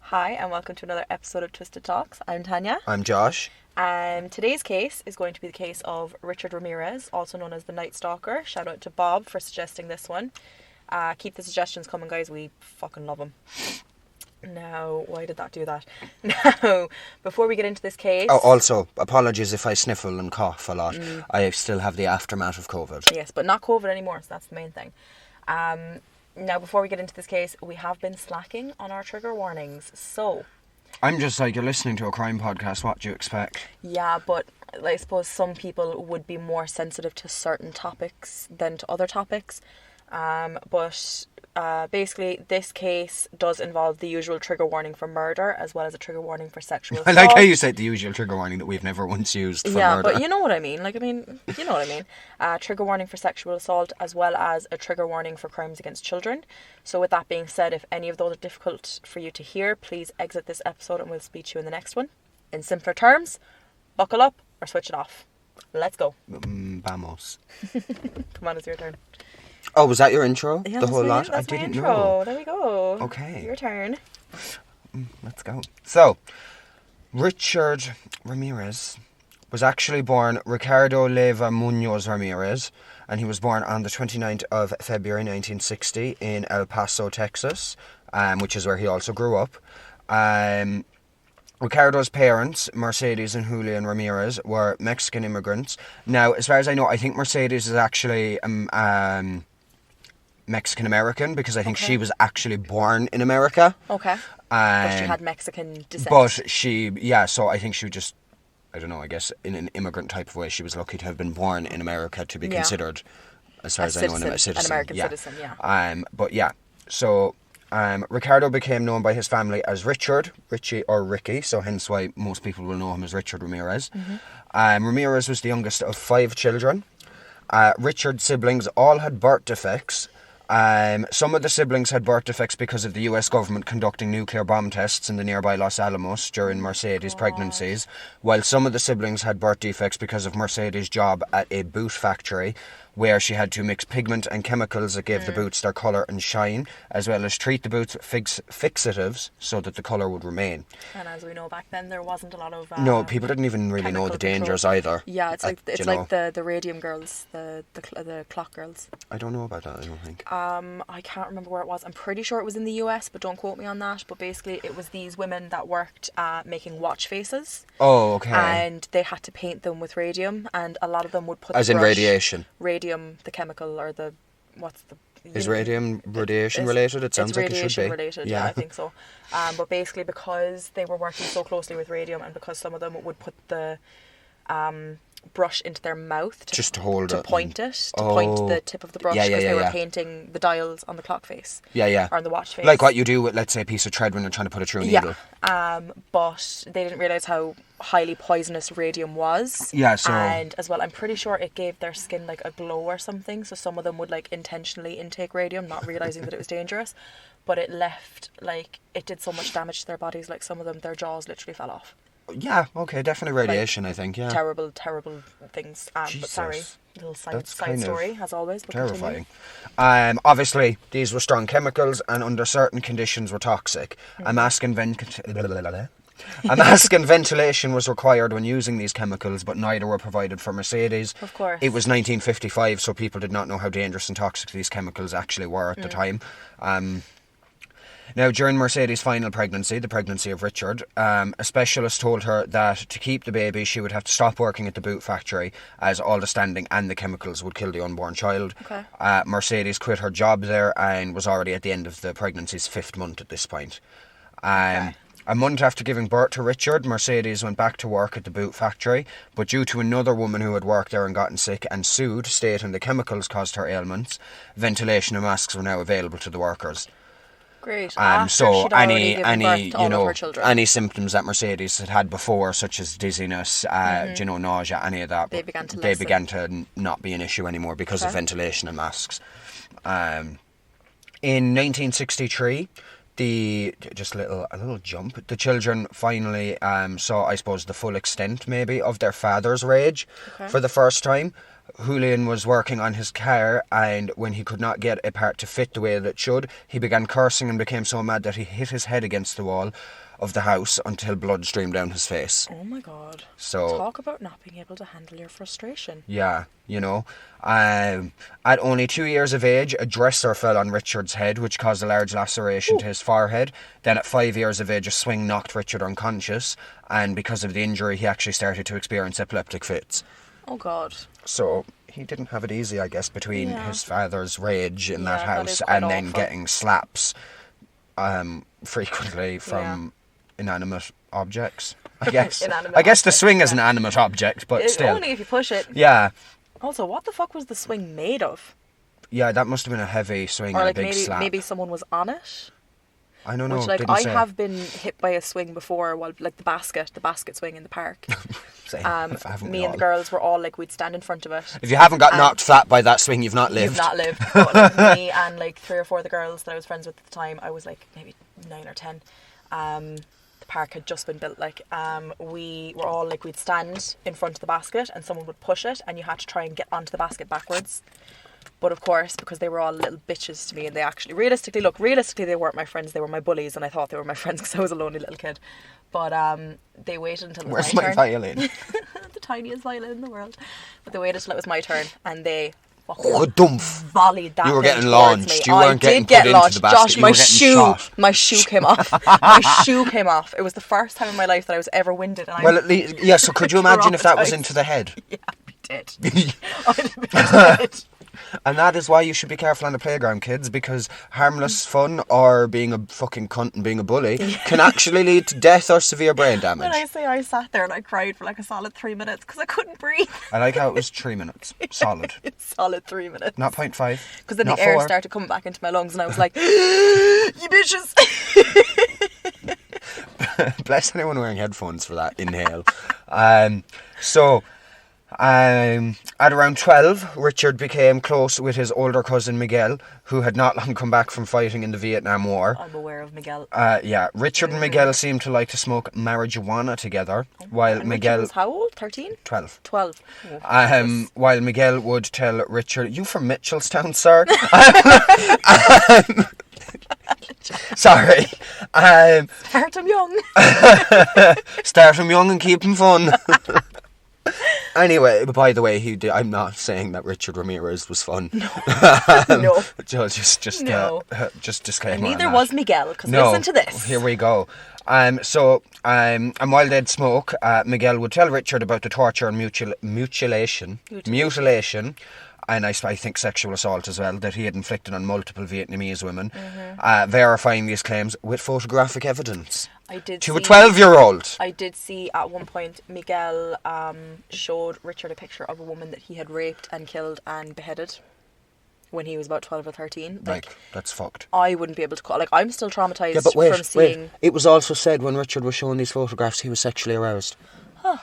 Hi, and welcome to another episode of Twisted Talks. I'm Tanya. I'm Josh. Today's case is going to be the case of Richard Ramirez, also known as the Night Stalker. Shout out to Bob for suggesting this one. Keep the suggestions coming, guys. We fucking love them. Now, why did that do that? Now, before we get into this case... Oh, also, apologies if I sniffle and cough a lot. I still have the aftermath of COVID. Yes, but not COVID anymore, so that's the main thing. Now, before we get into this case, we have been slacking on our trigger warnings, so... I'm just like, you're listening to a crime podcast, what do you expect? Yeah, but I suppose some people would be more sensitive to certain topics than to other topics. Basically, this case does involve the usual trigger warning for murder, as well as a trigger warning for sexual assault. I like how you said the usual trigger warning that we've never once used for murder. Yeah, but you know what I mean. You know what I mean. Trigger warning for sexual assault, as well as a trigger warning for crimes against children. So with that being said, if any of those are difficult for you to hear, please exit this episode and we'll speak to you in the next one. In simpler terms, buckle up or switch it off. Let's go. Vamos. Come on, it's your turn. Oh, was that your intro? Yeah, the whole lot? That's I didn't my know. intro. There we go. Okay. Your turn. Let's go. So, Richard Ramirez was actually born Ricardo Leyva Muñoz Ramirez, and he was born on the 29th of February 1960 in El Paso, Texas, which is where he also grew up. Ricardo's parents, Mercedes and Julian Ramirez, were Mexican immigrants. Now, as far as I know, I think Mercedes is actually Mexican-American, because I think she was actually born in America. Okay. But she had Mexican descent. But so I think she just, I don't know, I guess in an immigrant type of way, she was lucky to have been born in America to be considered, as far as I know, a citizen. An American citizen, yeah. So Ricardo became known by his family as Richard, Richie or Ricky, so hence why most people will know him as Richard Ramirez. Ramirez was the youngest of 5 children. Richard's siblings all had birth defects. Some of the siblings had birth defects because of the US government conducting nuclear bomb tests in the nearby Los Alamos during Mercedes' pregnancies, while some of the siblings had birth defects because of Mercedes' job at a boot factory, where she had to mix pigment and chemicals that gave the boots their colour and shine, as well as treat the boots with fixatives so that the clour would remain. And as we know, back then there wasn't a lot of no, people didn't even really know the dangers either. Yeah, it's like the radium girls, the clock girls. I don't know about that, I don't think. I can't remember where it was. I'm pretty sure it was in the US, but don't quote me on that. But basically, it was these women that worked making watch faces. Oh, okay. And they had to paint them with radium, and a lot of them would put as in radiation. Radium, the chemical, or the is radium radiation related? It sounds like it should be. It's radiation related, yeah, I think so. But basically, because they were working so closely with radium, and because some of them would put the brush into their mouth to point the tip of the brush, because they were painting the dials on the clock face. Or on the watch face. Like what you do with, let's say, a piece of thread when you're trying to put it through a needle. But they didn't realise how highly poisonous radium was. And as well, I'm pretty sure it gave their skin like a glow or something, so some of them would like intentionally intake radium, not realising that it was dangerous. But it did so much damage to their bodies, like some of them, their jaws literally fell off. Yeah, okay, definitely radiation, I think, yeah. Terrible things. But sorry, little side story, as always. But terrifying. Obviously, these were strong chemicals and under certain conditions were toxic. A mask and ventilation was required when using these chemicals, but neither were provided for Mercedes. Of course. It was 1955, so people did not know how dangerous and toxic these chemicals actually were at the time. Now, during Mercedes' final pregnancy, the pregnancy of Richard, a specialist told her that to keep the baby, she would have to stop working at the boot factory, as all the standing and the chemicals would kill the unborn child. Okay. Mercedes quit her job there and was already at the end of the pregnancy's 5th month at this point. A month after giving birth to Richard, Mercedes went back to work at the boot factory, but due to another woman who had worked there and gotten sick and sued, stating the chemicals caused her ailments, ventilation and masks were now available to the workers. Great. So any symptoms that Mercedes had before, such as dizziness, nausea, any of that, they began to not be an issue anymore because of ventilation and masks. In 1963, just a little jump. The children finally saw, I suppose, the full extent maybe of their father's rage for the first time. Julian was working on his car, and when he could not get a part to fit the way that it should, he began cursing and became so mad that he hit his head against the wall of the house until blood streamed down his face. Oh my God. So talk about not being able to handle your frustration. Yeah, you know. At only 2 years of age, a dresser fell on Richard's head, which caused a large laceration to his forehead. Then at 5 years of age, a swing knocked Richard unconscious, and because of the injury, he actually started to experience epileptic fits. Oh God. So he didn't have it easy, I guess, between his father's rage in that house and then awful. Getting slaps frequently from inanimate objects, I guess. I guess the swing is an animate object, but still. Only if you push it. Yeah. Also, what the fuck was the swing made of? Yeah, that must have been a heavy swing and a big slap. Maybe someone was on it. I don't know. Which, I have been hit by a swing before, the basket swing in the park. Me and the girls were all we'd stand in front of it. If you haven't got knocked flat by that swing, you've not lived. You've not lived. But me and 3 or 4 of the girls that I was friends with at the time, I was maybe 9 or 10. The park had just been built. We were all we'd stand in front of the basket, and someone would push it, and you had to try and get onto the basket backwards. But of course, because they were all little bitches to me, and they actually, realistically, they weren't my friends, they were my bullies, and I thought they were my friends because I was a lonely little kid. But they waited until it was my turn. Where's my violin? The tiniest violin in the world. But they waited until it was my turn, and they volleyed that. You were getting launched. You weren't getting put into the Josh, basket. my shoe came off. My shoe came off. It was the first time in my life that I was ever winded. And at least, yeah. So could you imagine if that was into the head? Yeah, we did. I'd have been dead. And that is why you should be careful on the playground, kids, because harmless fun or being a fucking cunt and being a bully can actually lead to death or severe brain damage. When I say I sat there and I cried for a solid 3 minutes because I couldn't breathe. I like how it was 3 minutes. Solid. It's solid 3 minutes. Not 0.5. Because then the air started coming back into my lungs and I was like, you bitches. Bless anyone wearing headphones for that inhale. At around 12, Richard became close with his older cousin Miguel, who had not long come back from fighting in the Vietnam War. I'm aware of Miguel. Richard and Miguel seemed to like to smoke marijuana together, while Miguel... Richard was how old? 13? 12. 12. While Miguel would tell Richard, "You from Mitchellstown, sir?" Sorry. Start him young. Start him young and keep him fun. Anyway, by the way, I'm not saying that Richard Ramirez was fun. No. No. Just disclaimer. And neither was Miguel, because listen to this. Here we go. And while they'd smoke, Miguel would tell Richard about the torture and mutilation, and I think sexual assault as well, that he had inflicted on multiple Vietnamese women, verifying these claims with photographic evidence. To a 12-year-old. I did see at one point Miguel showed Richard a picture of a woman that he had raped and killed and beheaded when he was about 12 or 13. That's fucked. I wouldn't be able to I'm still traumatised from seeing... Wait. It was also said when Richard was showing these photographs he was sexually aroused. Huh.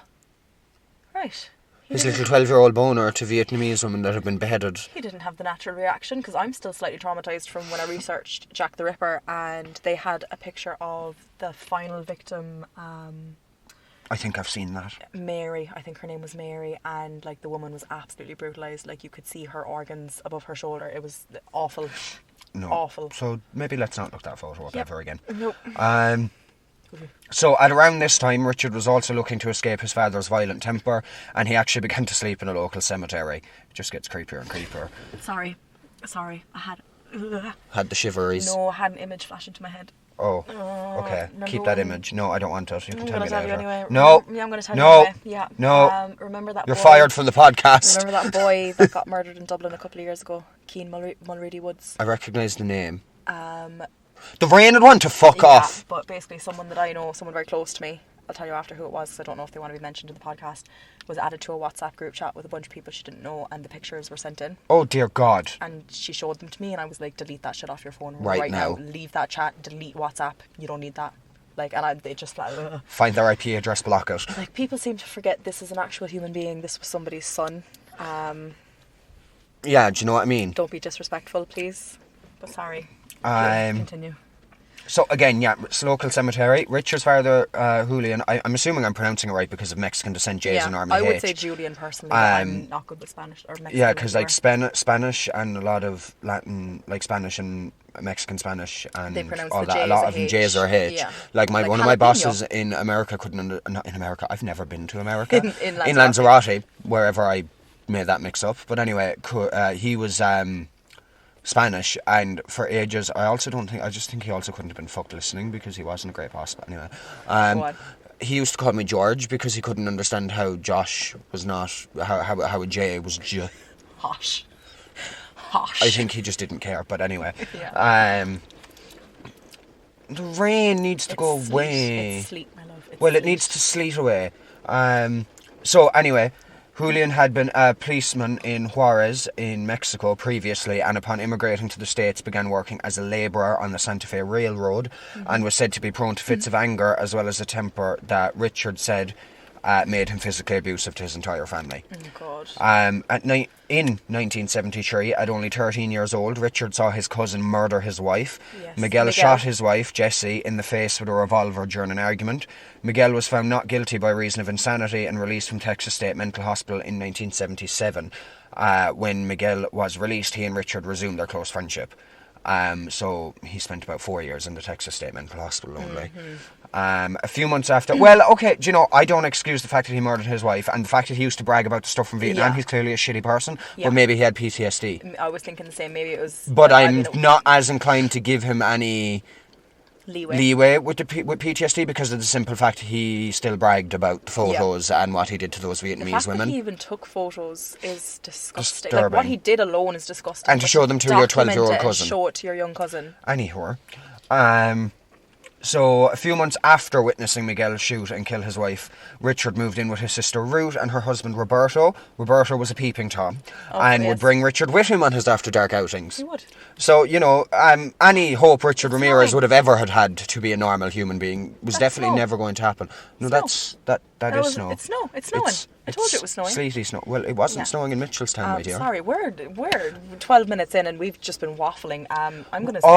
Right. His little 12-year-old boner to Vietnamese women that had been beheaded. He didn't have the natural reaction, because I'm still slightly traumatised from when I researched Jack the Ripper, and they had a picture of the final victim, I think I've seen that. Mary, I think her name was Mary, and the woman was absolutely brutalised. You could see her organs above her shoulder. It was awful. No. Awful. So maybe let's not look that photo up ever again. Nope. So at around this time, Richard was also looking to escape his father's violent temper, and he actually began to sleep in a local cemetery. It just gets creepier and creepier. Sorry, I had... Had the shiveries? No, I had an image flash into my head. Oh, okay. Keep that image. No, I don't want it. You can tell me later. Anyway. No. Yeah, I'm going to tell you anyway. Yeah. No. Remember that You're fired from the podcast. Remember that boy that got murdered in Dublin a couple of years ago? Keane Mulready Woods. I recognise the name. The rain one to fuck off. But basically someone that I know, someone very close to me, I'll tell you after who it was, because I don't know if they want to be mentioned in the podcast, was added to a WhatsApp group chat with a bunch of people she didn't know, and the pictures were sent in. Oh dear God. And she showed them to me, and I was like, delete that shit off your phone right now. Leave that chat, delete WhatsApp, you don't need that. They just find their IP address, block it. People seem to forget this is an actual human being, this was somebody's son. Yeah, do you know what I mean? Don't be disrespectful, please. But sorry. Continue. So again, yeah, it's a local cemetery. Richard's father, Julian, I'm assuming I'm pronouncing it right because of Mexican descent, J's and Army I would H. say Julian personally, but I'm not good with Spanish or Mexican. Yeah, because like Spanish and a lot of Latin, like Spanish and Mexican Spanish and all that, a lot of them J's or H. Yeah. Like one of my bosses in America not in America, I've never been to America. in Lanzarote, wherever I made that mix up. But anyway, he was Spanish, and for ages, I just think he also couldn't have been fucked listening because he wasn't a great boss. But anyway, he used to call me George because he couldn't understand how Josh was not, how a J was J. Hosh. I think he just didn't care, but anyway. The rain needs to go away. It's sleet, my love. It needs to sleet away. So anyway, Julian had been a policeman in Juarez in Mexico previously, and upon immigrating to the States began working as a labourer on the Santa Fe Railroad, and was said to be prone to fits of anger as well as a temper that Richard said made him physically abusive to his entire family. Oh God. In 1973, at only 13 years old, Richard saw his cousin murder his wife. Yes. Miguel shot his wife, Jessie, in the face with a revolver during an argument. Miguel was found not guilty by reason of insanity and released from Texas State Mental Hospital in 1977. When Miguel was released, he and Richard resumed their close friendship. So he spent about 4 years in the Texas State Mental Hospital only. A few months after, I don't excuse the fact that he murdered his wife and the fact that he used to brag about the stuff from Vietnam. He's clearly a shitty person, but maybe he had PTSD. I was thinking the same. Maybe it was. But I'm not as inclined to give him any leeway with PTSD because of the simple fact he still bragged about the photos and what he did to those Vietnamese the fact women. That he even took photos is disgusting. Like, what he did alone is disgusting. And to show them to your 12-year-old cousin. And show it to your young cousin. Anyhow. So, a few months after witnessing Miguel shoot and kill his wife, Richard moved in with his sister Ruth and her husband Roberto. Roberto was a peeping Tom would bring Richard with him on his after-dark outings. He would. So, any hope Richard Ramirez would have ever had to be a normal human being was definitely never going to happen. No, that is snow. It's snow. It's snowing. I told you it was snowing. Sleety snow. Well, it wasn't snowing in Mitchellstown, my dear. Sorry, we're 12 minutes in and we've just been waffling. I'm going to say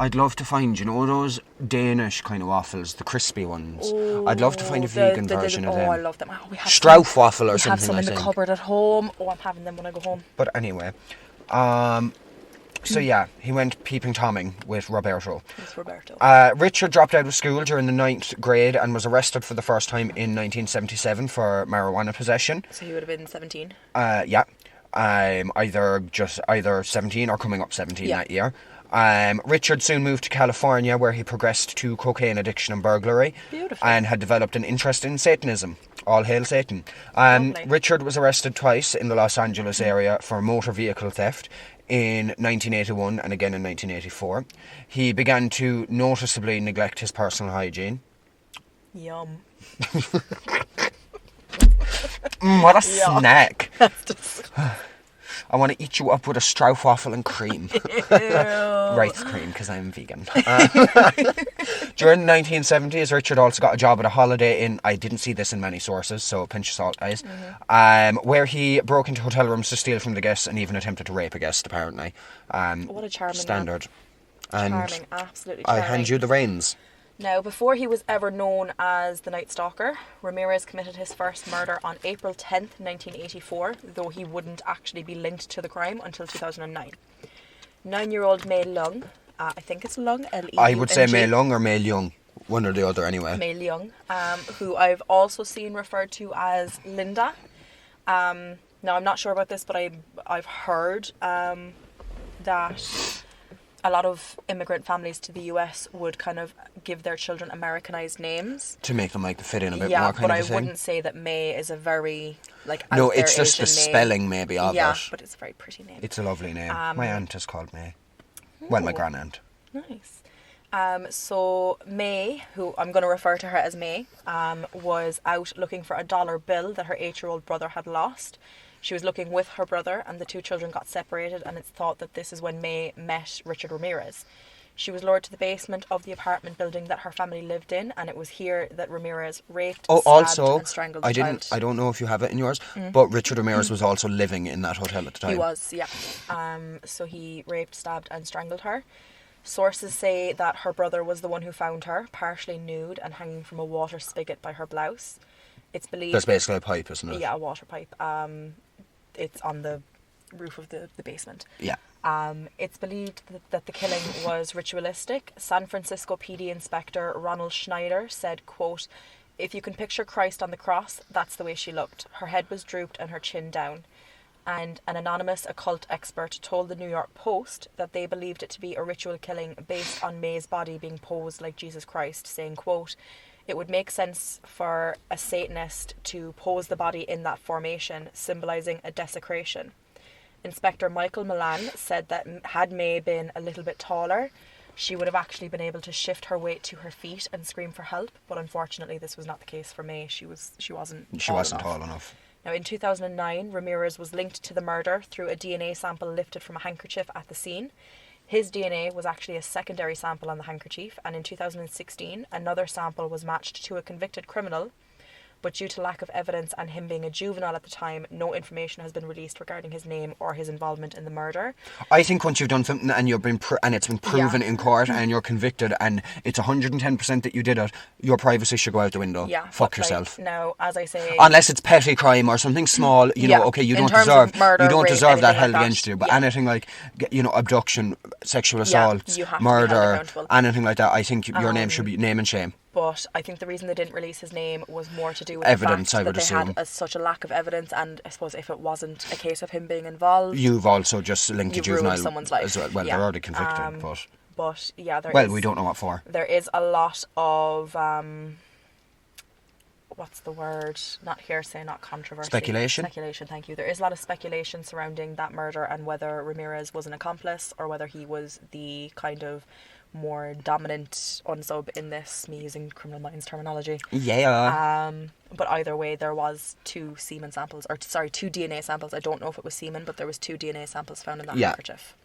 I'd love to find, those Danish kind of waffles, the crispy ones. I'd love to find a vegan version of them. Oh, I love them. We have Strauff waffle or something, I have some in the cupboard at home. I'm having them when I go home. But anyway, he went peeping Tomming with Roberto. Richard dropped out of school during the 9th grade and was arrested for the first time in 1977 for marijuana possession. So he would have been 17? Yeah. Either 17 or coming up 17 that year. Richard soon moved to California where he progressed to cocaine addiction and burglary. Beautiful. And had developed an interest in Satanism. All hail Satan. Richard was arrested twice in the Los Angeles area for motor vehicle theft in 1981 and again in 1984. He began to noticeably neglect his personal hygiene. Yum. What a snack. I want to eat you up with a Strauff waffle and cream. Rice cream, because I'm vegan. During the 1970s, Richard also got a job at a Holiday Inn. I didn't see this in many sources, so pinch of salt, guys. Where he broke into hotel rooms to steal from the guests and even attempted to rape a guest, apparently. What a charming standard. Man. Charming, absolutely charming. I hand you the reins. Now, before he was ever known as the Night Stalker, Ramirez committed his first murder on April 10th, 1984, though he wouldn't actually be linked to the crime until 2009. 9-year-old Mei Lung, I think it's Lung, L-E-U-N-G. I would say Mei Lung or Mei Young, one or the other anyway. Mei Lung, who I've also seen referred to as Linda. Now, I'm not sure about this, but I've heard that a lot of immigrant families to the US would kind of give their children Americanized names to make them fit in a bit more kind of thing. Yeah, but I wouldn't say that May is a very no, it's just the spelling maybe of it. Yeah, but it's a very pretty name. It's a lovely name. My aunt is called May. Well, my grand-aunt. Nice. So May, who I'm going to refer to her as May, was out looking for a dollar bill that her 8-year-old brother had lost. She was looking with her brother and the two children got separated, and it's thought that this is when May met Richard Ramirez. She was lured to the basement of the apartment building that her family lived in, and it was here that Ramirez raped, stabbed and strangled the child. I don't know if you have it in yours, but Richard Ramirez was also living in that hotel at the time. He was, yeah. So he raped, stabbed and strangled her. Sources say that her brother was the one who found her, partially nude and hanging from a water spigot by her blouse. It's believed... That's basically a pipe, isn't it? Yeah, a water pipe. It's on the roof of the basement. Yeah. It's believed that the killing was ritualistic. San Francisco PD Inspector Ronald Schneider said, quote, "If you can picture Christ on the cross, that's the way she looked. Her head was drooped and her chin down." And an anonymous occult expert told the New York Post that they believed it to be a ritual killing based on May's body being posed like Jesus Christ, saying, quote, "It would make sense for a Satanist to pose the body in that formation, symbolising a desecration." Inspector Michael Milan said that had May been a little bit taller, she would have actually been able to shift her weight to her feet and scream for help, but unfortunately this was not the case for May. She wasn't tall enough. Now, in 2009, Ramirez was linked to the murder through a DNA sample lifted from a handkerchief at the scene. His DNA was actually a secondary sample on the handkerchief, and in 2016, another sample was matched to a convicted criminal, but due to lack of evidence and him being a juvenile at the time, no information has been released regarding his name or his involvement in the murder. I think once you've done something and it's been proven in court and you're convicted and it's 110% that you did it, your privacy should go out the window. Yeah, fuck yourself. Now, as I say, unless it's petty crime or something small, you know, okay, you don't deserve that held against you. But anything like, you know, abduction, sexual assault, murder, anything like that, I think your name should be name and shame. But I think the reason they didn't release his name was more to do with evidence, the fact that they had such a lack of evidence, and I suppose if it wasn't a case of him being involved, you've also just linked to juvenile someone's life as well. Well, they're already convicted, but yeah, we don't know what for. There is a lot of what's the word? Not hearsay, not controversy. Speculation. Speculation. Thank you. There is a lot of speculation surrounding that murder and whether Ramirez was an accomplice or whether he was the kind of more dominant unsub in this, me using Criminal Minds terminology. Yeah. But either way, there was two DNA samples. I don't know if it was semen, but there was 2 DNA samples found in that handkerchief.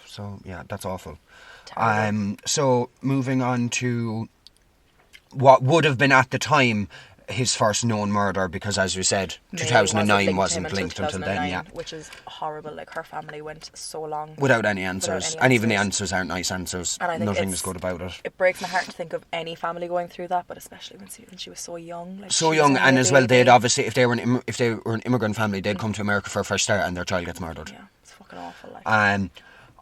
So, yeah, that's awful. Terrible. So, moving on to what would have been at the time his first known murder, because as we said, 2009 wasn't linked until then, yeah. Which is horrible. Like, her family went so long without any answers. And even the answers aren't nice answers. And nothing is good about it. It breaks my heart to think of any family going through that, but especially when she was so young. Like, so young, and as well, they'd obviously, if they were an immigrant family, they'd come to America for a fresh start and their child gets murdered. Yeah, it's fucking awful. Like.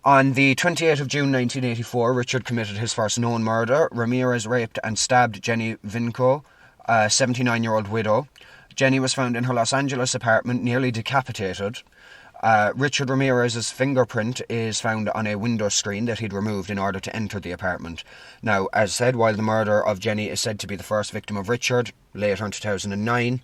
On the 28th of June 1984, Richard committed his first known murder. Ramirez raped and stabbed Jenny Vinco, a 79-year-old widow. Jenny was found in her Los Angeles apartment, nearly decapitated. Richard Ramirez's fingerprint is found on a window screen that he'd removed in order to enter the apartment. Now, as said, while the murder of Jenny is said to be the first victim of Richard, later in 2009,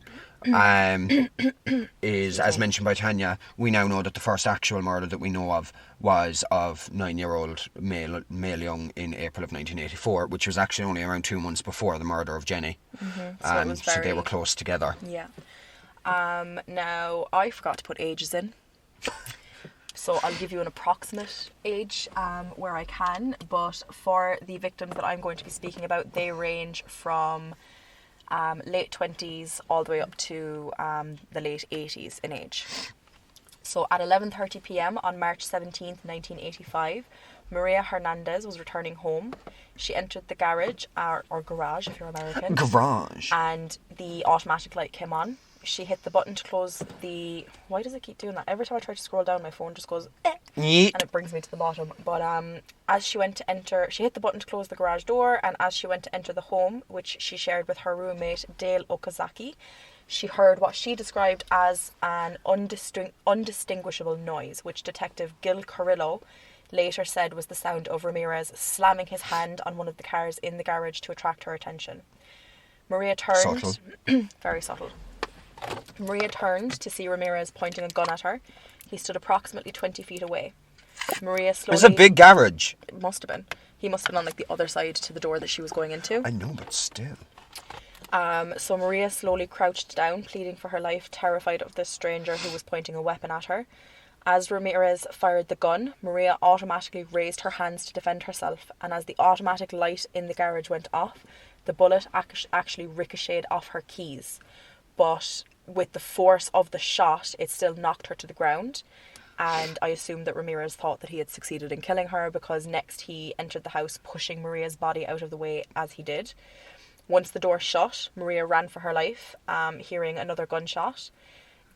is, as mentioned by Tanya, we now know that the first actual murder that we know of was of 9-year-old male Young in April of 1984, which was actually only around 2 months before the murder of Jenny. So they were close together. Yeah. Now, I forgot to put ages in. So I'll give you an approximate age where I can, but for the victims that I'm going to be speaking about, they range from late 20s all the way up to the late 80s in age. So at 11:30 p.m. on March 17th, 1985, Maria Hernandez was returning home. She entered the garage, or garage if you're American. Garage. And the automatic light came on. She hit the button to close the... Why does it keep doing that? Every time I try to scroll down, my phone just goes... and it brings me to the bottom. But as she went to enter... She hit the button to close the garage door, and as she went to enter the home, which she shared with her roommate, Dale Okazaki, she heard what she described as an undistinguishable noise, which Detective Gil Carrillo later said was the sound of Ramirez slamming his hand on one of the cars in the garage to attract her attention. Maria turned... Subtle. Very subtle. Maria turned to see Ramirez pointing a gun at her. He stood approximately 20 feet away. Maria slowly... It was a big garage. It must have been. He must have been on like the other side to the door that she was going into. I know, but still. So Maria slowly crouched down, pleading for her life, terrified of this stranger who was pointing a weapon at her. As Ramirez fired the gun, Maria automatically raised her hands to defend herself, and as the automatic light in the garage went off, the bullet actually ricocheted off her keys. But with the force of the shot, it still knocked her to the ground. And I assume that Ramirez thought that he had succeeded in killing her, because next he entered the house pushing Maria's body out of the way as he did. Once the door shut, Maria ran for her life, hearing another gunshot.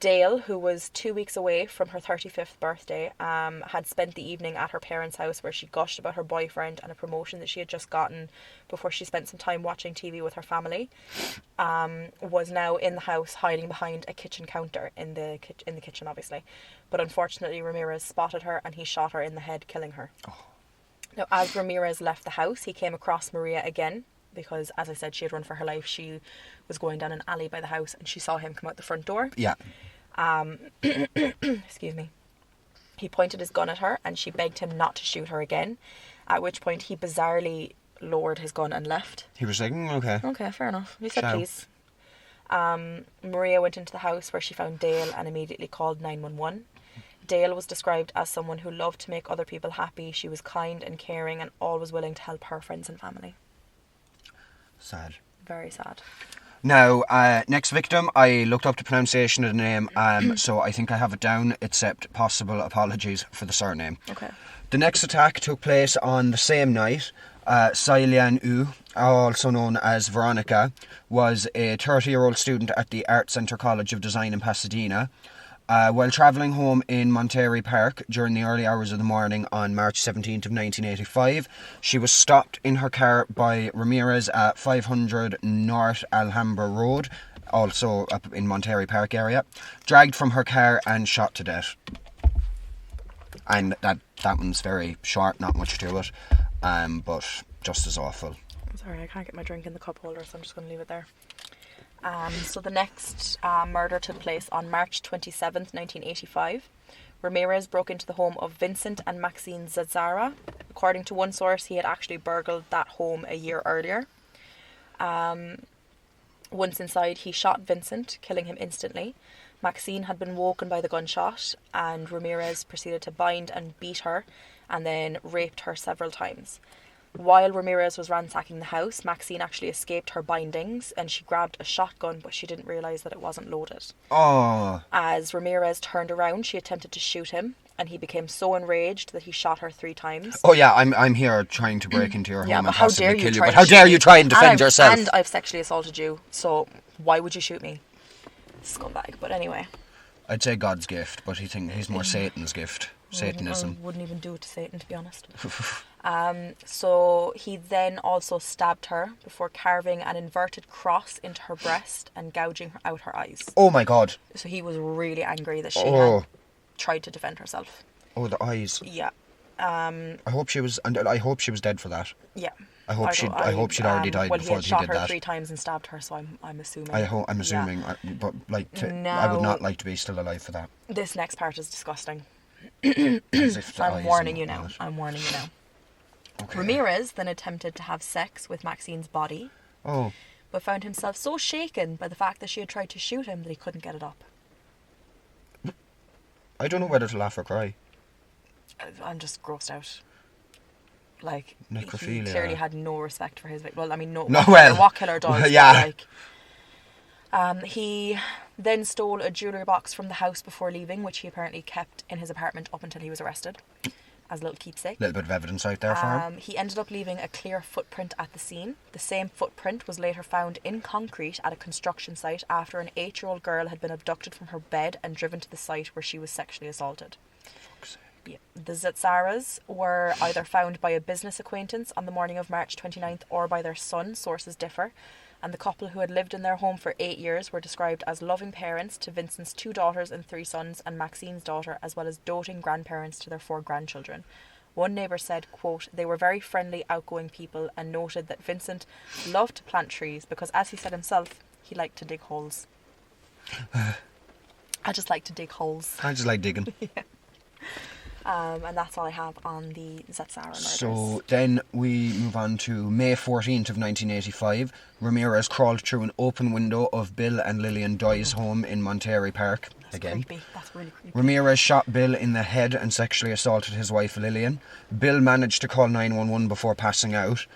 Dale, who was 2 weeks away from her 35th birthday, had spent the evening at her parents' house, where she gushed about her boyfriend and a promotion that she had just gotten before she spent some time watching TV with her family, was now in the house hiding behind a kitchen counter in the kitchen, obviously. But unfortunately, Ramirez spotted her and he shot her in the head, killing her. Oh. Now, as Ramirez left the house, he came across Maria again, because, as I said, she had run for her life. She was going down an alley by the house and she saw him come out the front door. Yeah. Excuse me. He pointed his gun at her and she begged him not to shoot her again, at which point he bizarrely lowered his gun and left. He was like, okay. Okay, fair enough. He said please. Maria went into the house, where she found Dale and immediately called 911. Dale was described as someone who loved to make other people happy. She was kind and caring and always willing to help her friends and family. Sad. Very sad. Now, next victim, I looked up the pronunciation of the name, so I think I have it down, except possible apologies for the surname. Okay. The next attack took place on the same night. Sailian Yu, also known as Veronica, was a 30-year-old student at the Art Center College of Design in Pasadena. While travelling home in Monterey Park during the early hours of the morning on March 17th of 1985, she was stopped in her car by Ramirez at 500 North Alhambra Road, also up in Monterey Park area, dragged from her car and shot to death. And that one's very short, not much to it, but just as awful. Sorry, I can't get my drink in the cup holder, so I'm just going to leave it there. So the next murder took place on March 27th, 1985. Ramirez broke into the home of Vincent and Maxine Zazzara. According to one source, he had actually burgled that home a year earlier. Once inside, he shot Vincent, killing him instantly. Maxine had been woken by the gunshot, and Ramirez proceeded to bind and beat her and then raped her several times. While Ramirez was ransacking the house, Maxine actually escaped her bindings and she grabbed a shotgun, but she didn't realise that it wasn't loaded. Oh. As Ramirez turned around, she attempted to shoot him, and he became so enraged that he shot her 3 times. Oh yeah, I'm here trying to break into your home and how possibly dare kill you you, but how dare you try and defend yourself? And I've sexually assaulted you, so why would you shoot me? Scumbag. But anyway. I'd say God's gift, but he's more Satan's gift. Satanism. I wouldn't even do it to Satan, to be honest. So he then also stabbed her before carving an inverted cross into her breast and gouging out her eyes. Oh my God. So he was really angry that she had tried to defend herself. Oh, the eyes. Yeah. I hope she was dead for that. Yeah. I hope she'd already died before he did that. Well, he had shot her 3 times and stabbed her, so I'm assuming. I'm assuming, yeah. But I would not like to be still alive for that. This next part is disgusting. I'm warning you now. Okay. Ramirez then attempted to have sex with Maxine's body. Oh. But found himself so shaken by the fact that she had tried to shoot him that he couldn't get it up. I don't know whether to laugh or cry. I'm just grossed out. Like, necrophilia. He clearly had no respect for his victim. Well, I mean, what killer does? Yeah. He then stole a jewellery box from the house before leaving, which he apparently kept in his apartment up until he was arrested, as a little keepsake. A little bit of evidence out there for him. He ended up leaving a clear footprint at the scene. The same footprint was later found in concrete at a construction site after an 8-year-old girl had been abducted from her bed and driven to the site where she was sexually assaulted. Yeah. The Zazzaras were either found by a business acquaintance on the morning of March 29th or by their son, sources differ, and the couple who had lived in their home for 8 years were described as loving parents to Vincent's 2 daughters and 3 sons and Maxine's daughter, as well as doting grandparents to their 4 grandchildren. One neighbour said, quote, "They were very friendly, outgoing people," and noted that Vincent loved to plant trees because, as he said himself, he liked to dig holes. I just like to dig holes. I just like digging. Yeah. And that's all I have on the Zetzara murders. So then we move on to May 14th of 1985. Ramirez crawled through an open window of Bill and Lillian Doy's home in Monterey Park. That's creepy. That's really creepy. Ramirez shot Bill in the head and sexually assaulted his wife Lillian. Bill managed to call 911 before passing out.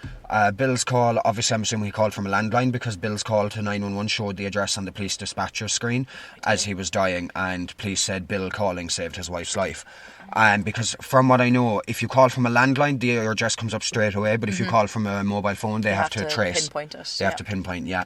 Bill's call, obviously I'm assuming he called from a landline, because Bill's call to 911 showed the address on the police dispatcher screen as he was dying, and police said Bill calling saved his wife's life. Because from what I know, if you call from a landline, your address comes up straight away, but if you call from a mobile phone, they have to trace. Pinpoint it. They have to pinpoint, yeah.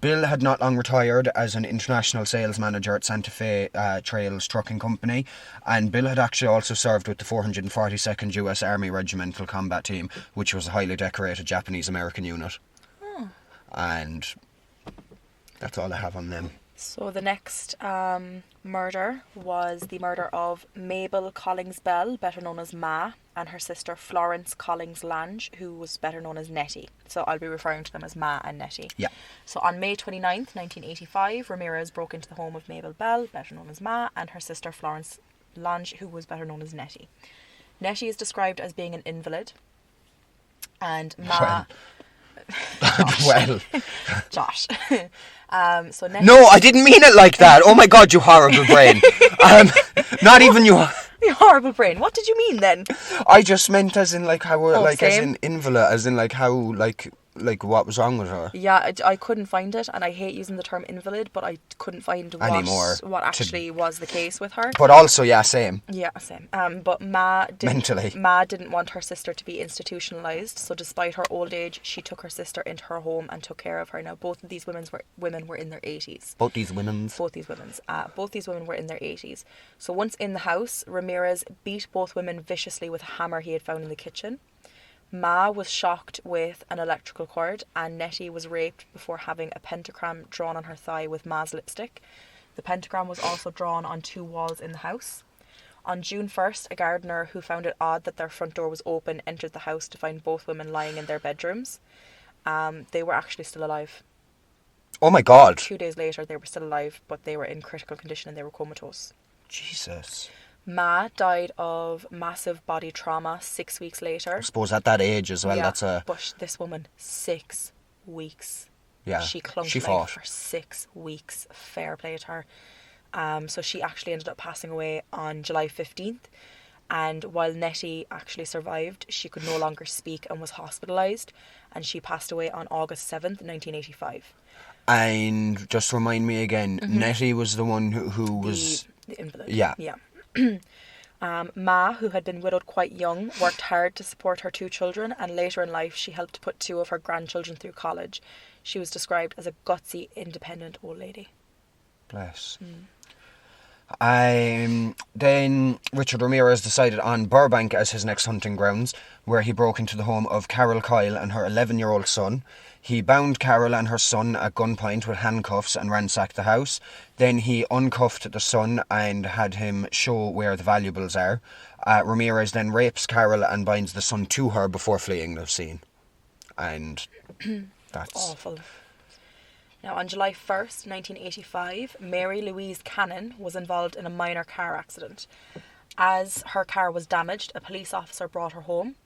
Bill had not long retired as an international sales manager at Santa Fe Trails Trucking Company, and Bill had actually also served with the 442nd US Army Regimental Combat Team, which was a highly decorated Japanese-American unit. Oh. And that's all I have on them. So the next murder was the murder of Mabel Collings Bell, better known as Ma, and her sister Florence Collings Lange, who was better known as Nettie. So I'll be referring to them as Ma and Nettie. Yeah. So on May 29th, 1985, Ramirez broke into the home of Mabel Bell, better known as Ma, and her sister Florence Lange, who was better known as Nettie. Nettie is described as being an invalid, and Ma... Well... Josh. So Nettie... No, I didn't mean it like that. Oh my God, you horrible brain. Not even you... You horrible brain. What did you mean then? I just meant as in like how we're as same. in invalid, as in like how like what was wrong with her. Yeah, I couldn't find it, and I hate using the term invalid, but I couldn't find what actually was the case with her. But also, yeah, same. Yeah, same. But Ma didn't want her sister to be institutionalized, so despite her old age, she took her sister into her home and took care of her. Now, both of these women were in their 80s. Both these women were in their 80s. So once in the house, Ramirez beat both women viciously with a hammer he had found in the kitchen. Ma was shocked with an electrical cord, and Nettie was raped before having a pentagram drawn on her thigh with Ma's lipstick. The pentagram was also drawn on 2 walls in the house. On June 1st, a gardener who found it odd that their front door was open entered the house to find both women lying in their bedrooms. They were actually still alive. Oh my God. 2 days later, they were still alive, but they were in critical condition and they were comatose. Jesus. Ma died of massive body trauma 6 weeks later. I suppose at that age as well, yeah, but this woman, 6 weeks. Yeah, she clung to life for 6 weeks. Fair play to her. So she actually ended up passing away on July 15th. And while Nettie actually survived, she could no longer speak and was hospitalised. And she passed away on August 7th, 1985. And just remind me again, Nettie was the one who was... The invalid. Yeah. Yeah. Ma, who had been widowed quite young, worked hard to support her 2 children, and later in life she helped put 2 of her grandchildren through college. She was described as a gutsy, independent old lady. Bless. Then Richard Ramirez decided on Burbank as his next hunting grounds, where he broke into the home of Carol Kyle and her 11-year-old son. He bound Carol and her son at gunpoint with handcuffs and ransacked the house. Then he uncuffed the son and had him show where the valuables are. Ramirez then rapes Carol and binds the son to her before fleeing the scene. And that's... awful. Now, on July 1st, 1985, Mary Louise Cannon was involved in a minor car accident. As her car was damaged, a police officer brought her home.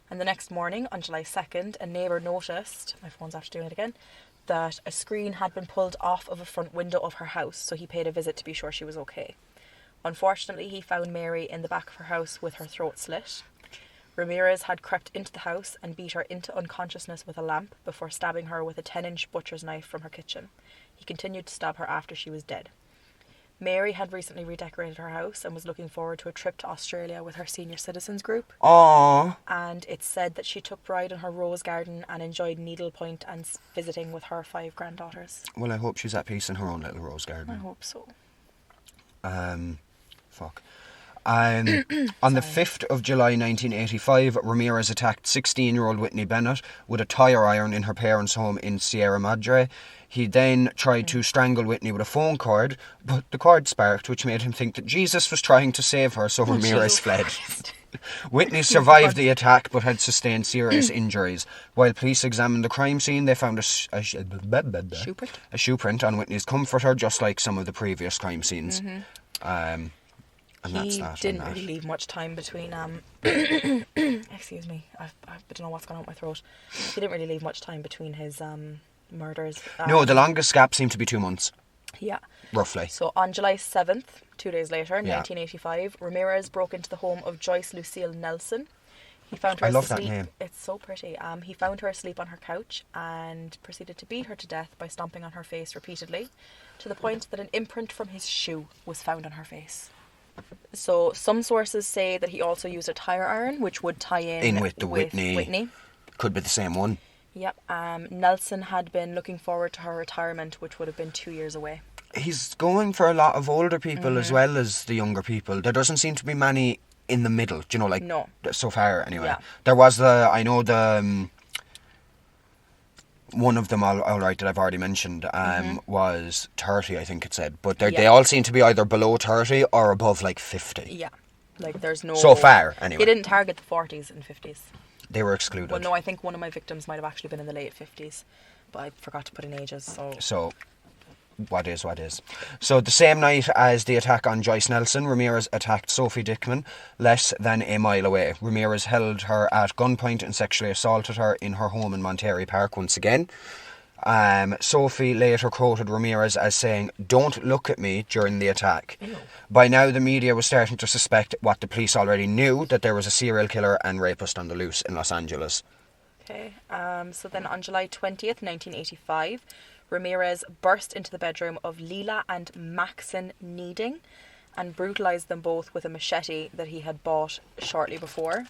And the next morning, on July 2nd, a neighbour noticed, my phone's after doing it again, that a screen had been pulled off of a front window of her house, so he paid a visit to be sure she was okay. Unfortunately, he found Mary in the back of her house with her throat slit. Ramirez had crept into the house and beat her into unconsciousness with a lamp before stabbing her with a 10-inch butcher's knife from her kitchen. He continued to stab her after she was dead. Mary had recently redecorated her house and was looking forward to a trip to Australia with her senior citizens group. Aww. And it's said that she took pride in her rose garden and enjoyed needlepoint and visiting with her 5 granddaughters. Well, I hope she's at peace in her own little rose garden. I hope so. Fuck. On the 5th of July 1985, Ramirez attacked 16-year-old Whitney Bennett with a tire iron in her parents' home in Sierra Madre. He then tried to strangle Whitney with a phone cord, but the cord sparked, which made him think that Jesus was trying to save her, so Ramirez fled. Whitney survived the attack, but had sustained serious injuries. While police examined the crime scene, they found a shoe print on Whitney's comforter, just like some of the previous crime scenes. And he that's that. didn't really leave much time between excuse me, I don't know what's going on with my throat. He didn't really leave much time between his murders. No, the longest gap seemed to be 2 months. Yeah. Roughly. So on July 7th, 2 days later, 1985, Ramirez broke into the home of Joyce Lucille Nelson. He found her I love asleep. that name. It's so pretty. He found her asleep on her couch and proceeded to beat her to death by stomping on her face repeatedly, to the point that an imprint from his shoe was found on her face. So some sources say that he also used a tire iron, which would tie in with the Whitney. Could be the same one. Yep. Nelson had been looking forward to her retirement, which would have been 2 years away. He's going for a lot of older people as well as the younger people. There doesn't seem to be many in the middle, do you know, like, no. So far anyway. Yeah. There was one of them, all right, that I've already mentioned, was 30, I think it said. But they all seem to be either below 30 or above, like, 50. Yeah. Like, there's no... So far, anyway. He didn't target the 40s and 50s. They were excluded. Well, no, I think one of my victims might have actually been in the late 50s. But I forgot to put in ages, So, what is. So, the same night as the attack on Joyce Nelson, Ramirez attacked Sophie Dickman less than a mile away. Ramirez held her at gunpoint and sexually assaulted her in her home in Monterey Park once again. Sophie later quoted Ramirez as saying, "Don't look at me," during the attack. Ew. By now, the media was starting to suspect what the police already knew, that there was a serial killer and rapist on the loose in Los Angeles. Okay, so then on July 20th, 1985, Ramirez burst into the bedroom of Leyva and Maxon Needing and brutalised them both with a machete that he had bought shortly before.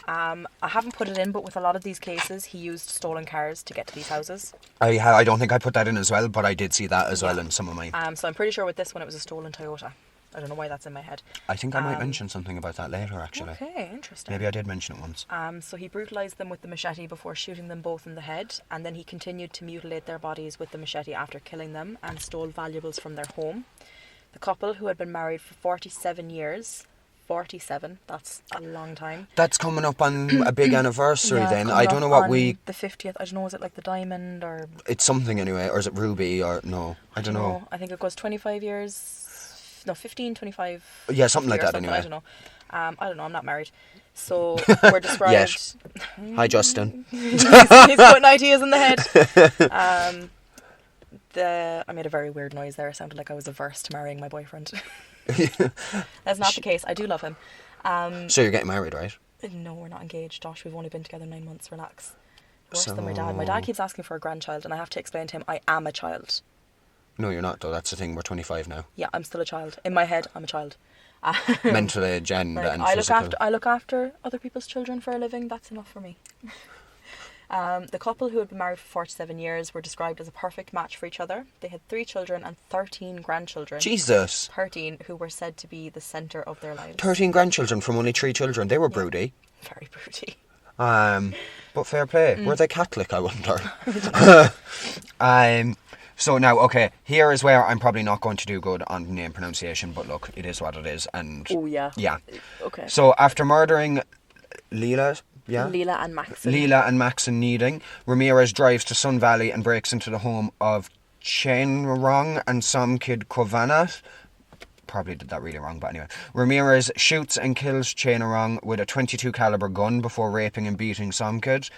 I haven't put it in, but with a lot of these cases, he used stolen cars to get to these houses. I don't think I put that in as well, but I did see that as well in some of mine. So I'm pretty sure with this one it was a stolen Toyota. I don't know why that's in my head. I think I might mention something about that later, actually. Okay, interesting. Maybe I did mention it once. So he brutalised them with the machete before shooting them both in the head, and then he continued to mutilate their bodies with the machete after killing them and stole valuables from their home. The couple, who had been married for 47 years... 47, that's a long time. That's coming up on a big anniversary then. I don't know what the 50th, I don't know, is it like the diamond or... It's something anyway, or is it ruby or... No, I don't know. I think it goes 25 years... No, 15, 25... Yeah, something like that anyway. I don't know. I'm not married. So, we're described... Yes. Hi, Justin. he's putting ideas in the head. I made a very weird noise there. It sounded like I was averse to marrying my boyfriend. That's not the case. I do love him. So you're getting married, right? No, we're not engaged, Josh. We've only been together 9 months. Relax. Worse than my dad. My dad keeps asking for a grandchild, and I have to explain to him I am a child. No, you're not, though. That's the thing. We're 25 now. Yeah, I'm still a child. In my head, I'm a child. Mental age and physical. I look after other people's children for a living. That's enough for me. The couple, who had been married for 47 years, were described as a perfect match for each other. They had 3 children and 13 grandchildren. Jesus! 13, who were said to be the centre of their lives. 13 grandchildren from only 3 children. They were broody. Very broody. But fair play. Were they Catholic, I wonder? So now, okay, here is where I'm probably not going to do good on name pronunciation, but look, it is what it is. And oh, yeah. Yeah. Okay. So after murdering Leyva and Maxon Needing, Ramirez drives to Sun Valley and breaks into the home of Chainrong and Samkid Kovanat. Probably did that really wrong, but anyway. Ramirez shoots and kills Chainrong with a .22 caliber gun before raping and beating Samkid.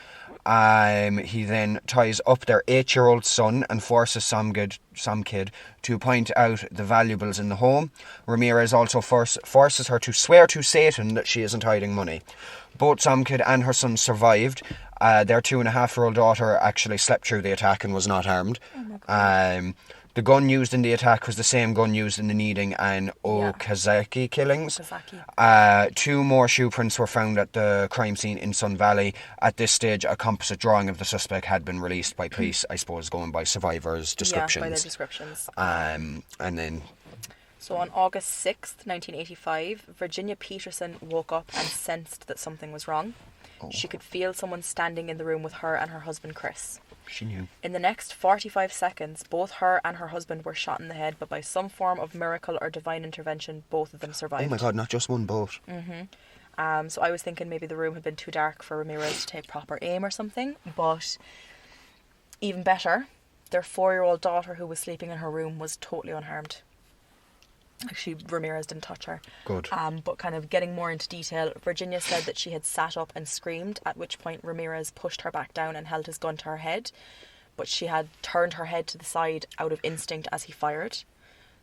He then ties up their 8-year-old son and forces Samkid to point out the valuables in the home. Ramirez also forces her to swear to Satan that she isn't hiding money. Both Samkid and her son survived. Their 2.5-year-old daughter actually slept through the attack and was not harmed. Oh my God. The gun used in the attack was the same gun used in the Needing and Okazaki killings. 2 more shoe prints were found at the crime scene in Sun Valley. At this stage, a composite drawing of the suspect had been released by police, I suppose, going by survivors' descriptions. Yeah, by their descriptions. And then... So on August 6th, 1985, Virginia Peterson woke up and sensed that something was wrong. Oh. She could feel someone standing in the room with her and her husband, Chris. She knew. In the next 45 seconds, both her and her husband were shot in the head, but by some form of miracle or divine intervention, both of them survived. Oh my God, not just one, both. Mm-hmm. So I was thinking maybe the room had been too dark for Ramirez to take proper aim or something, but even better, their 4-year-old daughter who was sleeping in her room was totally unharmed. Actually, Ramirez didn't touch her. Good. But kind of getting more into detail, Virginia said that she had sat up and screamed, at which point Ramirez pushed her back down and held his gun to her head. But she had turned her head to the side out of instinct as he fired.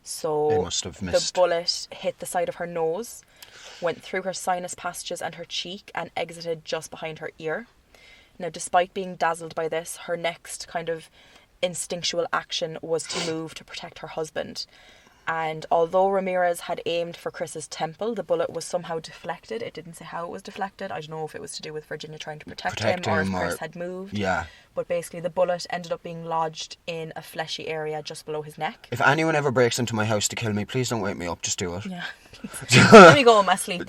So they must have missed. The bullet hit the side of her nose, went through her sinus passages and her cheek, and exited just behind her ear. Now, despite being dazzled by this, her next kind of instinctual action was to move to protect her husband. And although Ramirez had aimed for Chris's temple, the bullet was somehow deflected. It didn't say how it was deflected. I don't know if it was to do with Virginia trying to protect him or if Chris had moved. Yeah. But basically the bullet ended up being lodged in a fleshy area just below his neck. If anyone ever breaks into my house to kill me, please don't wake me up. Just do it. Yeah. Let me go in my sleep.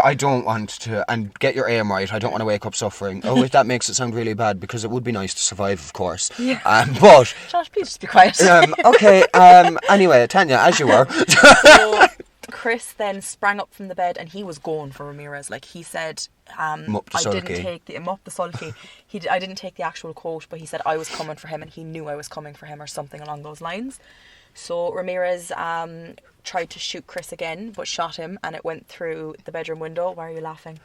I don't want to, and get your aim right. I don't want to wake up suffering. Oh, if that makes it sound really bad, because it would be nice to survive, of course. Yeah. But Josh, please just be quiet. Okay. Anyway, Tanya, as you were. So Chris then sprang up from the bed, and he was going for Ramirez. Like he said, I didn't take the sulky. I didn't take the actual quote, but he said I was coming for him, and he knew I was coming for him, or something along those lines. So Ramirez tried to shoot Chris again, but shot him, and it went through the bedroom window. Why are you laughing?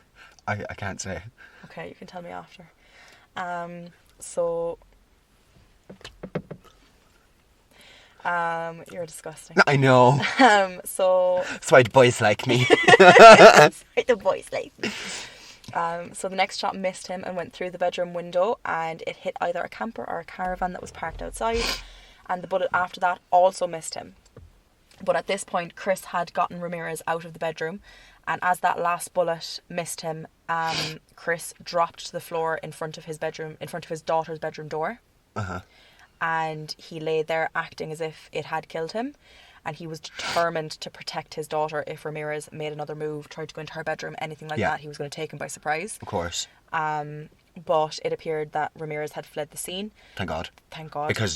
I can't say. Okay, you can tell me after. You're disgusting. I know. So that's why the boys like me. That's why the boys like me. So the next shot missed him and went through the bedroom window, and it hit either a camper or a caravan that was parked outside. And the bullet after that also missed him. But at this point, Chris had gotten Ramirez out of the bedroom, and as that last bullet missed him, Chris dropped to the floor in front of his daughter's bedroom door. And he lay there acting as if it had killed him, and he was determined to protect his daughter. If Ramirez made another move, tried to go into her bedroom, anything like that, he was going to take him by surprise. Of course. But it appeared that Ramirez had fled the scene. Thank God. Because,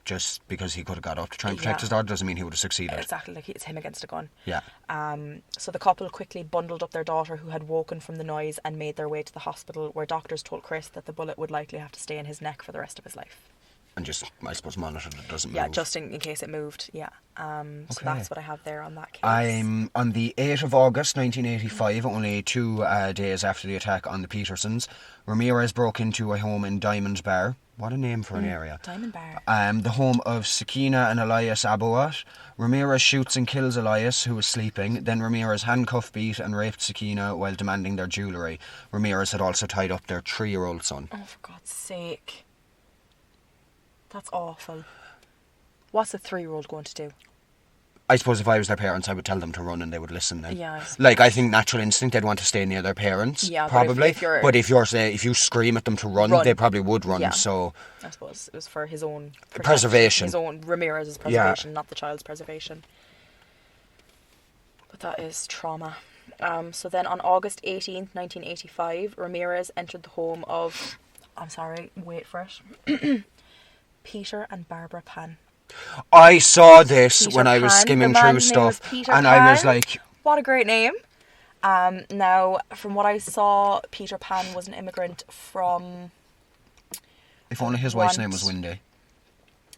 just because he could have got up to try and protect his daughter doesn't mean he would have succeeded. Exactly, like it's him against a gun. Yeah. So the couple quickly bundled up their daughter, who had woken from the noise, and made their way to the hospital, where doctors told Chris that the bullet would likely have to stay in his neck for the rest of his life. And just, I suppose, monitor that it doesn't move. Yeah, just in case it moved, yeah. So that's what I have there on that case. I'm on the 8th of August 1985, only 2 days after the attack on the Petersons. Ramirez broke into a home in Diamond Bar. What a name for an area. Diamond Bar. The home of Sakina and Elias Abouat. Ramirez shoots and kills Elias, who was sleeping. Then Ramirez handcuffed, beat and raped Sakina while demanding their jewellery. Ramirez had also tied up their 3-year-old son. Oh, for God's sake. That's awful. What's a 3-year-old going to do? I suppose if I was their parents, I would tell them to run and they would listen then. Yeah. I think natural instinct, they'd want to stay near their parents. Yeah, probably. But if you scream at them to run, they probably would run. Yeah. So I suppose it was for his own preservation. His own Ramirez's preservation, not the child's preservation. But that is trauma. So then on August 18th, 1985, Ramirez entered the home of... I'm sorry, wait for it. Peter and Barbara Pan. I saw this when I was skimming through stuff, and I was like, what a great name. Now, from what I saw, Peter Pan was an immigrant from... If only his wife's name was Wendy.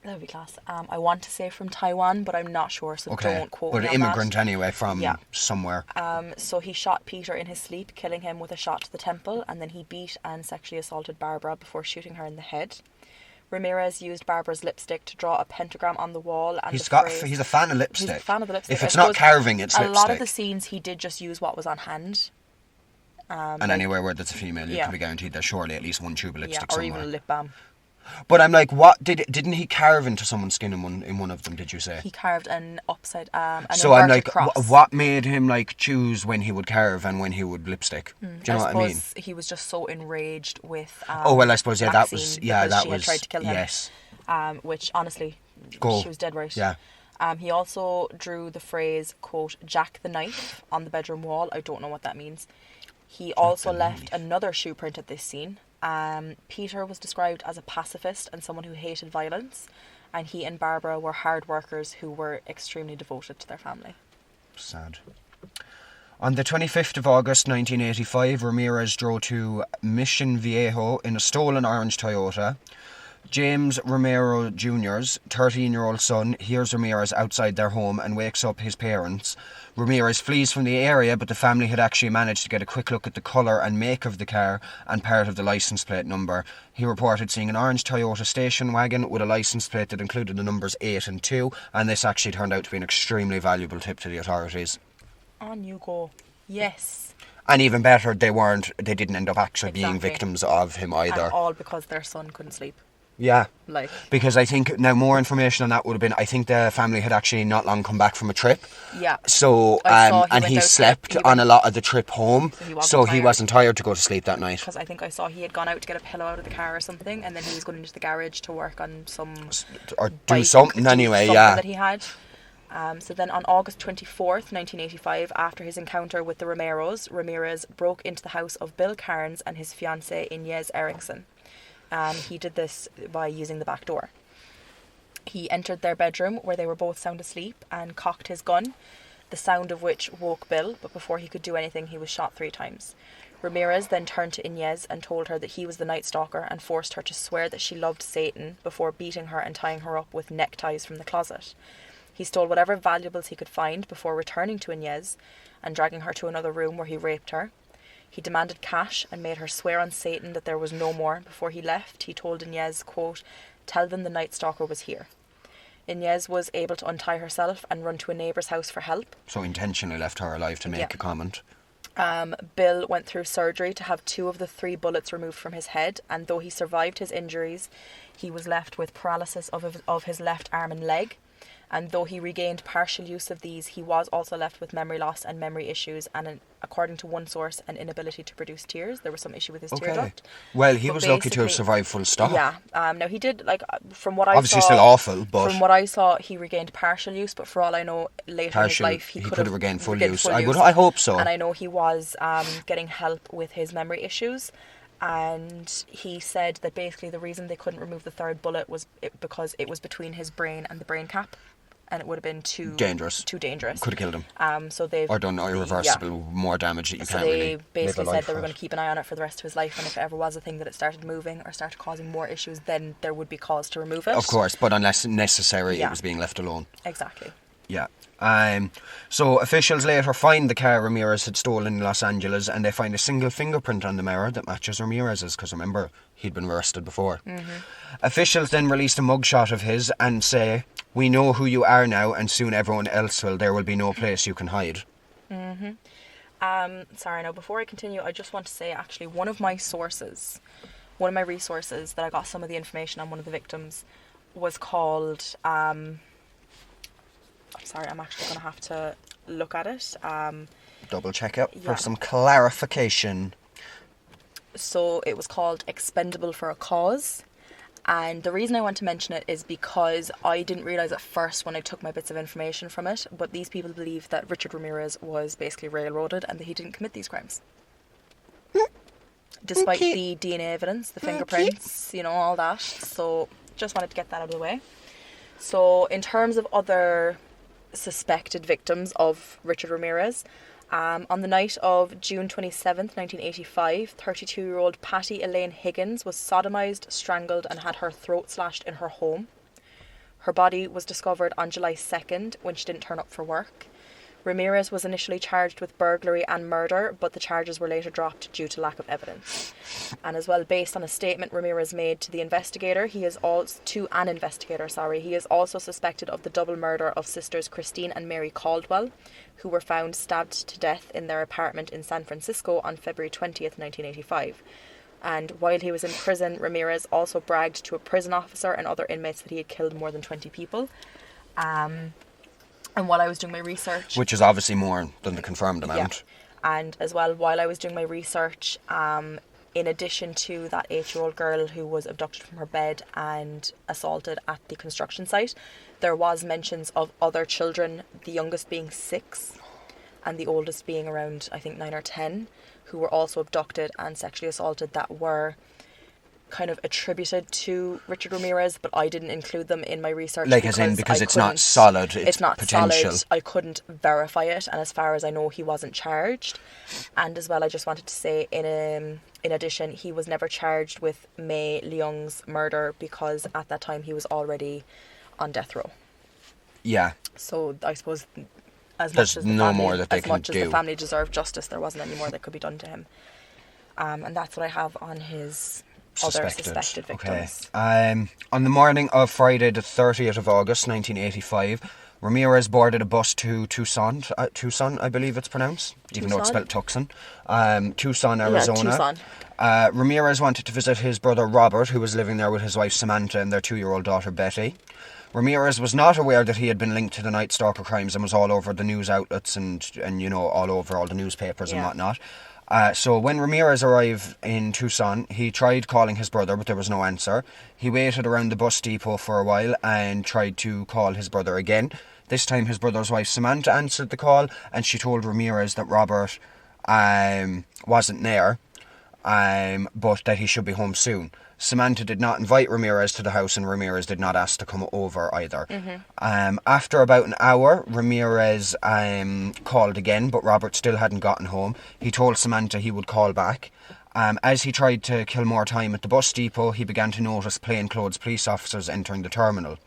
That would be class. I want to say from Taiwan, but I'm not sure, so don't quote me on that. But an immigrant anyway, from somewhere. So he shot Peter in his sleep, killing him with a shot to the temple, and then he beat and sexually assaulted Barbara before shooting her in the head. Ramirez used Barbara's lipstick to draw a pentagram on the wall. And he's a fan of lipstick. He's a fan of the lipstick. If it's not carving, it's lipstick. A lot of the scenes he did just use what was on hand. And anywhere where there's a female, you can be guaranteed there's surely at least one tube of lipstick somewhere. Or even a lip balm. But I'm like, what didn't he carve into someone's skin in one of them? Did you say he carved an so I'm like, cross. What made him choose when he would carve and when he would lipstick? Do you know what I mean? He was just so enraged with. I suppose that was she had tried to kill him. Yes. Which honestly, she was dead right. Yeah. He also drew the phrase, quote, "Jack the Knife" on the bedroom wall. I don't know what that means. He also left another shoe print at this scene. Peter was described as a pacifist and someone who hated violence, and he and Barbara were hard workers who were extremely devoted to their family. Sad. On the 25th of August 1985, Ramirez drove to Mission Viejo in a stolen orange Toyota. James Romero Jr.'s 13-year-old son hears Ramirez outside their home and wakes up his parents. Ramirez flees from the area, but the family had actually managed to get a quick look at the colour and make of the car and part of the licence plate number. He reported seeing an orange Toyota station wagon with a licence plate that included the numbers 8 and 2, and this actually turned out to be an extremely valuable tip to the authorities. On you go. Yes. And even better, they didn't end up actually being victims of him either. And all because their son couldn't sleep. Yeah. Like. Because I think now more information on that would have been, I think the family had actually not long come back from a trip. Yeah. So, and he slept on a lot of the trip home. So he wasn't tired to go to sleep that night. Because I think I saw he had gone out to get a pillow out of the car or something, and then he was going into the garage to work on some... Or do something anyway, yeah. that he had. So then on August 24th, 1985, after his encounter with the Romeros, Ramirez broke into the house of Bill Carnes and his fiancée Inez Erickson. He did this by using the back door. He entered their bedroom where they were both sound asleep and cocked his gun, the sound of which woke Bill, but before he could do anything he was shot 3 times. Ramirez then turned to Inez and told her that he was the Night Stalker and forced her to swear that she loved Satan before beating her and tying her up with neckties from the closet. He stole whatever valuables he could find before returning to Inez and dragging her to another room where he raped her. He demanded cash and made her swear on Satan that there was no more. Before he left, he told Inez, quote, "Tell them the Night Stalker was here." Inez was able to untie herself and run to a neighbour's house for help. So intentionally left her alive to make a comment. Bill went through surgery to have 2 of the 3 bullets removed from his head, and though he survived his injuries, he was left with paralysis of his left arm and leg. And though he regained partial use of these, he was also left with memory loss and memory issues, and according to one source, an inability to produce tears. There was some issue with his tear duct. Well, he was lucky to have survived full stop. Yeah. Now he did, like, from what I obviously saw... still awful, but... From what I saw, he regained partial use, but for all I know, later in his life, he could have regained full use. I hope so. And I know he was getting help with his memory issues. And he said that basically the reason they couldn't remove the 3rd bullet was because it was between his brain and the brain cap. And it would have been too dangerous. Could have killed him. So they've... Or done irreversible, more damage that you can't really... So they basically said they were going to keep an eye on it for the rest of his life, and if it ever was a thing that it started moving or started causing more issues, then there would be cause to remove it. Of course, but unless necessary, it was being left alone. Exactly. Yeah. So officials later find the car Ramirez had stolen in Los Angeles, and they find a single fingerprint on the mirror that matches Ramirez's, because remember, he'd been arrested before. Mm-hmm. Officials then released a mugshot of his and say, "We know who you are now, and soon everyone else will. There will be no place you can hide." Mm-hmm. Sorry, now before I continue, I just want to say actually one of my resources that I got some of the information on one of the victims was called... Sorry, I'm actually going to have to look at it. Double check it for some clarification. So it was called Expendable for a Cause. And the reason I want to mention it is because I didn't realise at first when I took my bits of information from it, but these people believe that Richard Ramirez was basically railroaded and that he didn't commit these crimes. Despite the DNA evidence, the fingerprints, all that. So just wanted to get that out of the way. So in terms of other suspected victims of Richard Ramirez, on the night of June 27th, 1985, 32-year-old Patty Elaine Higgins was sodomized, strangled and had her throat slashed in her home. Her body was discovered on July 2nd when she didn't turn up for work. Ramirez was initially charged with burglary and murder, but the charges were later dropped due to lack of evidence. And as well, based on a statement Ramirez made to the investigator, he is also suspected of the double murder of sisters Christine and Mary Caldwell, who were found stabbed to death in their apartment in San Francisco on February 20th, 1985. And while he was in prison, Ramirez also bragged to a prison officer and other inmates that he had killed more than 20 people. And while I was doing my research... Which is obviously more than the confirmed amount. Yeah. And as well, while I was doing my research, in addition to that 8-year-old girl who was abducted from her bed and assaulted at the construction site, there was mentions of other children, the youngest being 6 and the oldest being around, I think, 9 or 10, who were also abducted and sexually assaulted that were kind of attributed to Richard Ramirez, but I didn't include them in my research. Like because it's not solid, it's not potential. Solid. I couldn't verify it, and as far as I know, he wasn't charged. And as well, I just wanted to say, in addition, he was never charged with Mei Leung's murder because at that time he was already on death row. Yeah. So I suppose there's no more that they can do. As much as the family deserved justice, there wasn't any more that could be done to him. And that's what I have on his other suspected victims. Okay. On the morning of Friday the 30th of August 1985, Ramirez boarded a bus to Tucson, I believe it's pronounced, even though it's spelled Tucson. Tucson, Arizona. Yeah, Tucson. Ramirez wanted to visit his brother Robert, who was living there with his wife Samantha and their 2-year-old daughter Betty. Ramirez was not aware that he had been linked to the Night Stalker crimes and was all over the news outlets and all over all the newspapers and whatnot. So when Ramirez arrived in Tucson, he tried calling his brother, but there was no answer. He waited around the bus depot for a while and tried to call his brother again. This time his brother's wife Samantha answered the call, and she told Ramirez that Robert wasn't there, but that he should be home soon. Samantha did not invite Ramirez to the house, and Ramirez did not ask to come over either. After about an hour, Ramirez called again, but Robert still hadn't gotten home. He told Samantha he would call back. As he tried to kill more time at the bus depot, he began to notice plainclothes police officers entering the terminal.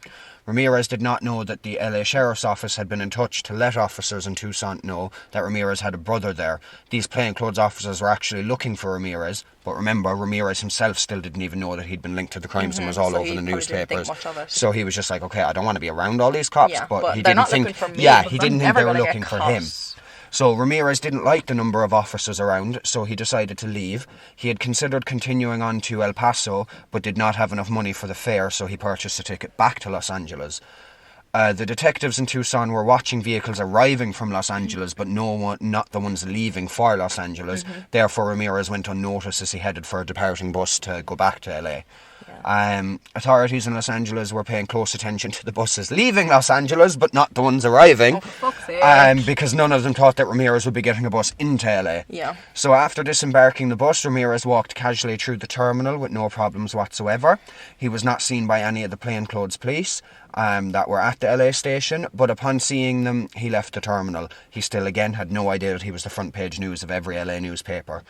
Ramirez did not know that the LA Sheriff's Office had been in touch to let officers in Tucson know that Ramirez had a brother there. These plainclothes officers were actually looking for Ramirez, but remember, Ramirez himself still didn't even know that he'd been linked to the crimes and was all over the newspapers. So he was just like, okay, I don't want to be around all these cops, but he didn't think, he didn't think they were looking for him. So Ramirez didn't like the number of officers around, so he decided to leave. He had considered continuing on to El Paso, but did not have enough money for the fare, so he purchased a ticket back to Los Angeles. The detectives in Tucson were watching vehicles arriving from Los Angeles, but not the ones leaving for Los Angeles. Therefore, Ramirez went unnoticed as he headed for a departing bus to go back to LA. Authorities in Los Angeles were paying close attention to the buses leaving Los Angeles, but not the ones arriving, because none of them thought that Ramirez would be getting a bus into LA. So after disembarking the bus, Ramirez walked casually through the terminal with no problems whatsoever. He was not seen by any of the plainclothes police that were at the LA station, but upon seeing them, he left the terminal. He still, again, had no idea that he was the front page news of every LA newspaper.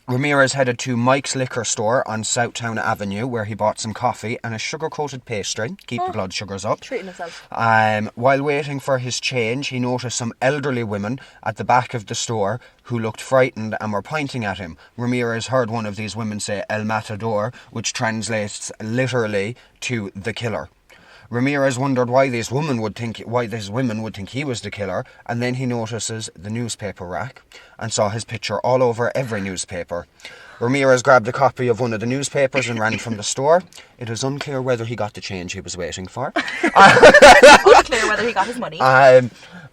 Ramirez headed to Mike's Liquor Store on Southtown Avenue, where he bought some coffee and a sugar-coated pastry, keep the blood sugars up. Treating himself. While waiting for his change, he noticed some elderly women at the back of the store who looked frightened and were pointing at him. Ramirez heard one of these women say El Matador, which translates literally to the killer. Ramirez wondered why these women would think he was the killer, and then he notices the newspaper rack and saw his picture all over every newspaper. Ramirez grabbed a copy of one of the newspapers and ran from the store. It is unclear whether he got the change he was waiting for. Unclear whether he got his money.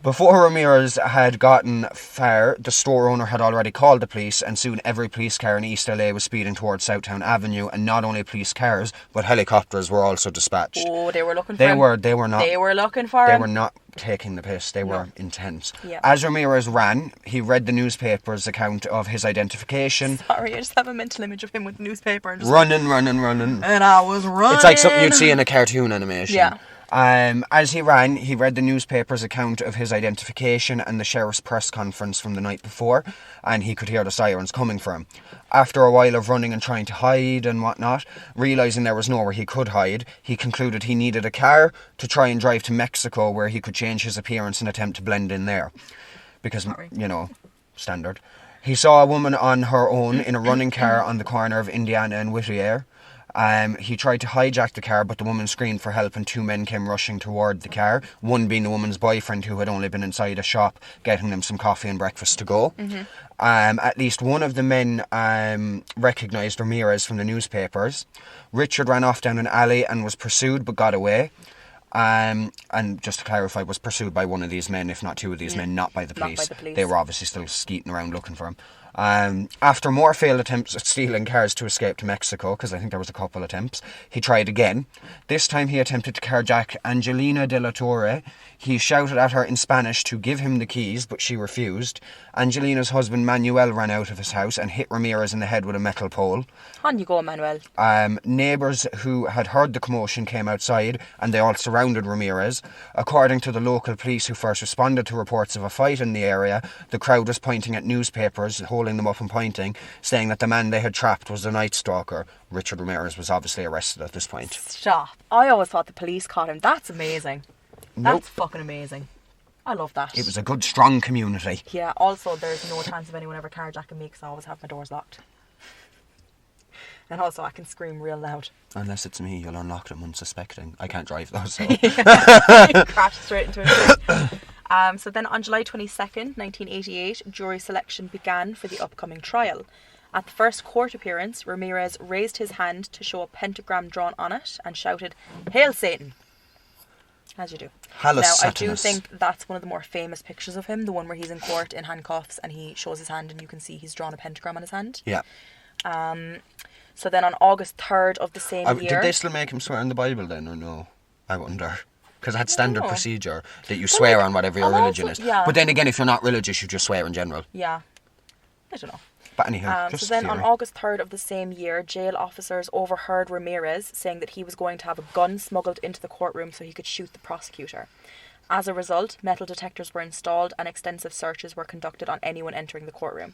Before Ramirez had gotten far, the store owner had already called the police, and soon every police car in East LA was speeding towards Southtown Avenue, and not only police cars, but helicopters were also dispatched. Oh, they were looking for him. They were not. They were looking for him. They were not taking the piss. They were intense. Yeah. As Ramirez ran, he read the newspaper's account of his identification. Sorry, I just have a mental image of him with the newspaper. And just running. And I was running. It's like something you'd see in a cartoon animation. Yeah. As he ran, he read the newspaper's account of his identification and the sheriff's press conference from the night before, and he could hear the sirens coming for him. After a while of running and trying to hide and whatnot, realising there was nowhere he could hide, he concluded he needed a car to try and drive to Mexico, where he could change his appearance and attempt to blend in there. Because, standard. He saw a woman on her own in a running car on the corner of Indiana and Whittier. He tried to hijack the car, but the woman screamed for help and two men came rushing toward the car, one being the woman's boyfriend, who had only been inside a shop getting them some coffee and breakfast to go. At least one of the men recognised Ramirez from the newspapers. Richard ran off down an alley and was pursued but got away. And just to clarify, was pursued by one of these men, if not two of these men, not by the police. They were obviously still skeeting around looking for him. After more failed attempts at stealing cars to escape to Mexico, because I think there was a couple attempts, he tried again. This time he attempted to carjack Angelina de la Torre. He shouted at her in Spanish to give him the keys, but she refused. Angelina's husband Manuel ran out of his house and hit Ramirez in the head with a metal pole. On you go, Manuel. Neighbours who had heard the commotion came outside and they all surrounded Ramirez. According to the local police who first responded to reports of a fight in the area, the crowd was pointing at newspapers, holding them up and pointing, saying that the man they had trapped was the Night Stalker. Richard Ramirez was obviously arrested at this point. Stop. I always thought the police caught him. That's amazing. That's fucking amazing. I love that. It was a good, strong community. Yeah, also there's no chance of anyone ever carjacking me because I always have my doors locked. And also I can scream real loud. Unless it's me, you'll unlock them unsuspecting. I can't drive though, so... Crash straight into a tree. So then on July 22nd, 1988, jury selection began for the upcoming trial. At the first court appearance, Ramirez raised his hand to show a pentagram drawn on it and shouted, "Hail Satan!" As you do. Now, Satanus. I do think that's one of the more famous pictures of him, the one where he's in court in handcuffs and he shows his hand and you can see he's drawn a pentagram on his hand. Yeah. So then on August 3rd of the same year... Did they still make him swear in the Bible then, or no? I wonder. Because it had standard procedure that you swear on whatever your religion is. Yeah. But then again, if you're not religious, you just swear in general. Yeah. I don't know. But anyhow, so then on August 3rd of the same year, jail officers overheard Ramirez saying that he was going to have a gun smuggled into the courtroom so he could shoot the prosecutor. As a result, metal detectors were installed and extensive searches were conducted on anyone entering the courtroom.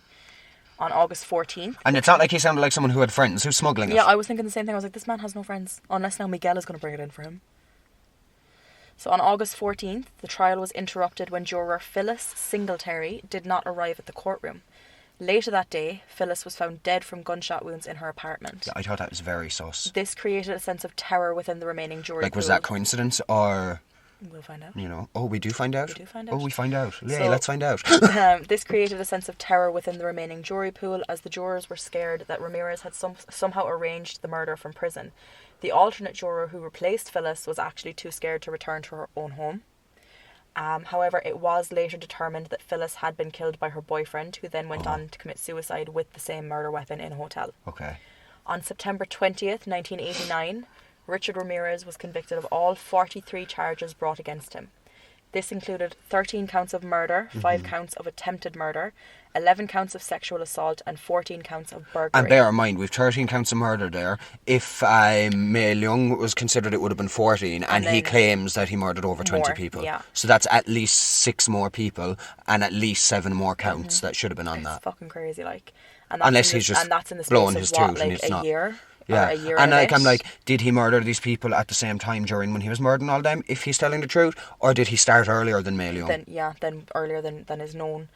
On August 14th... And it's not like he sounded like someone who had friends. Who's smuggling it? Yeah, I was thinking the same thing. I was like, this man has no friends. Unless now Miguel is going to bring it in for him. So on August 14th, the trial was interrupted when juror Phyllis Singletary did not arrive at the courtroom. Later that day, Phyllis was found dead from gunshot wounds in her apartment. Yeah, I thought that was very sus. This created a sense of terror within the remaining jury pool. Was that coincidence or... We'll find out. We do find out? We do find out. Oh, we find out. Yeah, let's find out. This created a sense of terror within the remaining jury pool as the jurors were scared that Ramirez had somehow arranged the murder from prison. The alternate juror who replaced Phyllis was actually too scared to return to her own home. However, it was later determined that Phyllis had been killed by her boyfriend, who then went on to commit suicide with the same murder weapon in a hotel. Okay. On September 20th, 1989, Richard Ramirez was convicted of all 43 charges brought against him. This included 13 counts of murder, 5 counts of attempted murder, 11 counts of sexual assault and 14 counts of burglary. And bear in mind, we've 13 counts of murder there. If Mae Leung was considered, it would have been 14, and he claims that he murdered over 20 people. Yeah. So that's at least 6 more people and at least 7 more counts that should have been on that. It's fucking crazy, like. Unless he's just blowing his tooth and it's not. Year? Yeah, or a year and I'm like, did he murder these people at the same time during when he was murdering all them, if he's telling the truth, or did he start earlier than Mae Leung? Then earlier than is known.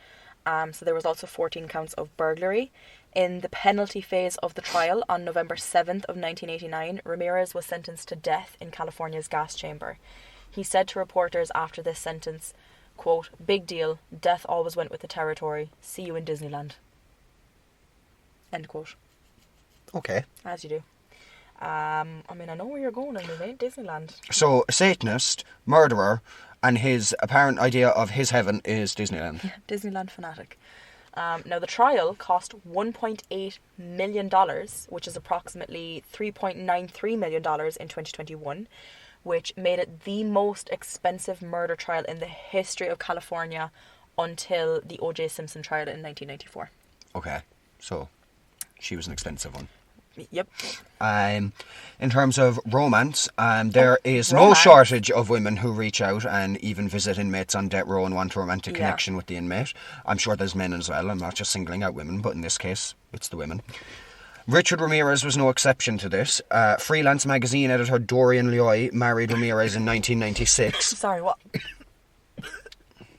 So there was also 14 counts of burglary. In the penalty phase of the trial, on November 7th of 1989, Ramirez was sentenced to death in California's gas chamber. He said to reporters after this sentence, quote, "Big deal, death always went with the territory. See you in Disneyland." End quote. Okay. As you do. I know where you're going, Disneyland. So, a Satanist, murderer, and his apparent idea of his heaven is Disneyland. Yeah, Disneyland fanatic. Now, the trial cost $1.8 million, which is approximately $3.93 million in 2021, which made it the most expensive murder trial in the history of California until the O.J. Simpson trial in 1994. Okay, so she was an expensive one. Yep. In terms of romance, there is no shortage of women who reach out and even visit inmates on death row and want a romantic connection with the inmate. I'm sure there's men as well. I'm not just singling out women, but in this case, it's the women. Richard Ramirez was no exception to this. Freelance magazine editor Dorian Loy married Ramirez in 1996. Sorry, what?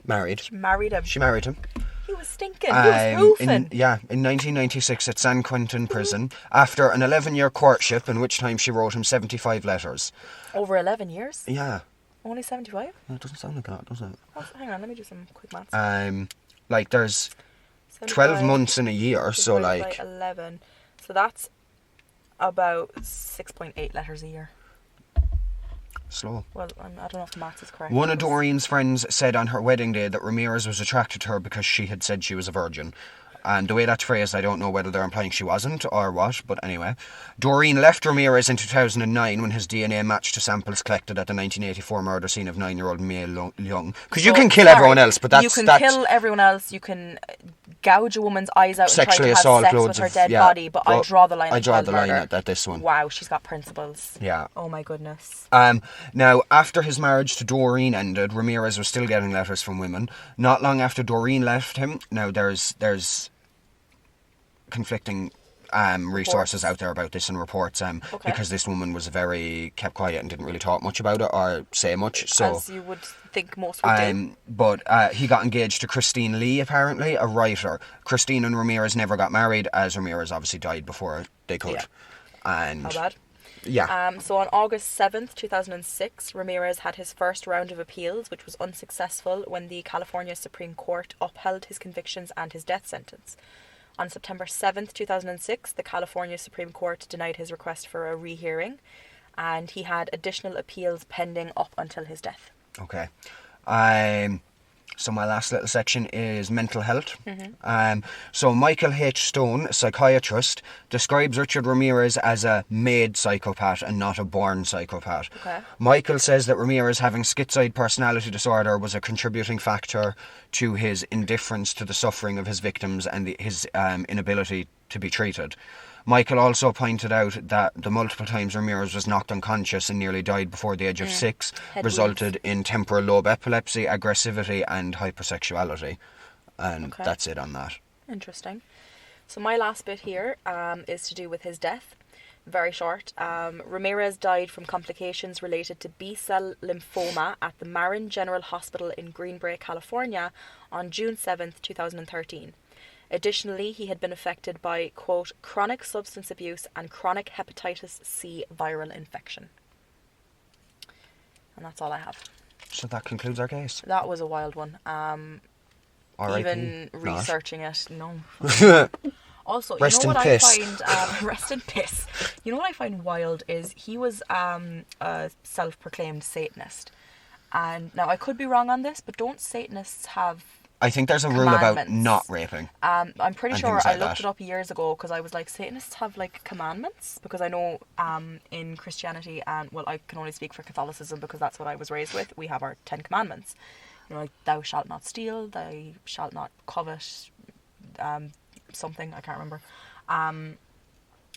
Married. She married him. She married him. He was stinking. He was roofing. In 1996 at San Quentin prison, after an 11-year courtship in which time she wrote him 75 letters. Over 11 years? Yeah. Only 75? It doesn't sound like a lot, does it? Oh, hang on, let me do some quick maths. There's 12 months in a year, so like... 11. So that's about 6.8 letters a year. Slow. Well, I don't know if the maths is correct. One of Doreen's friends said on her wedding day that Ramirez was attracted to her because she had said she was a virgin. And the way that's phrased, I don't know whether they're implying she wasn't or what, but anyway. Doreen left Ramirez in 2009 when his DNA matched to samples collected at the 1984 murder scene of 9-year-old Mia Young. Because you can kill everyone else, but that's... You can kill everyone else, you can gouge a woman's eyes out and try to have sex with her dead body, but I draw the line at this one. Wow, she's got principles. Yeah. Oh my goodness. Now, after his marriage to Doreen ended, Ramirez was still getting letters from women. Not long after Doreen left him, now there's conflicting resources out there about this and reports because this woman was kept quiet and didn't really talk much about it or say much. So, as you would think most would do. But he got engaged to Christine Lee, apparently, a writer. Christine and Ramirez never got married, as Ramirez obviously died before they could. Yeah. And how bad? Yeah. So on August 7th, 2006, Ramirez had his first round of appeals, which was unsuccessful when the California Supreme Court upheld his convictions and his death sentence. On September 7th, 2006, the California Supreme Court denied his request for a rehearing, and he had additional appeals pending up until his death. Okay. So my last little section is mental health. So Michael H. Stone, a psychiatrist, describes Richard Ramirez as a made psychopath and not a born psychopath. Okay. Michael says that Ramirez having schizoid personality disorder was a contributing factor to his indifference to the suffering of his victims and his inability to be treated. Michael also pointed out that the multiple times Ramirez was knocked unconscious and nearly died before the age of 6 resulted in temporal lobe epilepsy, aggressivity and hypersexuality. And that's it on that. Interesting. So my last bit here is to do with his death. Very short. Ramirez died from complications related to B-cell lymphoma at the Marin General Hospital in Green Bay, California on June 7th, 2013. Additionally, he had been affected by, quote, chronic substance abuse and chronic hepatitis C viral infection. And that's all I have. So that concludes our case. That was a wild one. Even researching it, no. Also, rest you know in what piss. I find rest in piss. You know what I find wild is he was a self-proclaimed Satanist. And now I could be wrong on this, but don't Satanists have... I think there's a rule about not raping. I'm pretty sure I looked it up years ago because I was like, Satanists have like commandments? Because I know in Christianity and, well, I can only speak for Catholicism because that's what I was raised with. We have our 10 commandments. You know, like, thou shalt not steal, thou shalt not covet, something, I can't remember.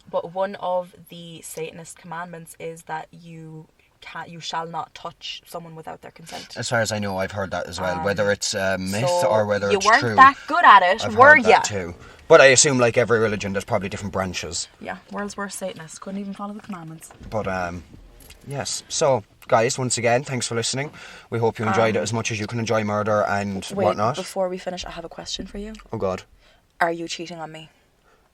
But one of the Satanist commandments is that you shall not touch someone without their consent. As far as I know, I've heard that as well. Whether it's a myth or whether it's true. You weren't that good at it, were you? Too. But I assume, like every religion, there's probably different branches. Yeah, world's worst Satanist. Couldn't even follow the commandments. But, yes. So, guys, once again, thanks for listening. We hope you enjoyed it as much as you can enjoy murder and whatnot. Before we finish, I have a question for you. Oh, God. Are you cheating on me?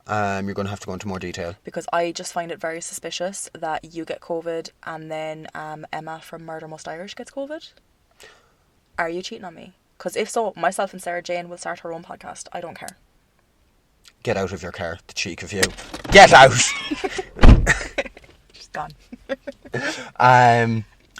You're going to have to go into more detail. Because I just find it very suspicious that you get COVID and then Emma from Murder Most Irish gets COVID. Are you cheating on me? Because if so, myself and Sarah Jane will start her own podcast. I don't care. Get out of your car, the cheek of you. Get out! She's gone.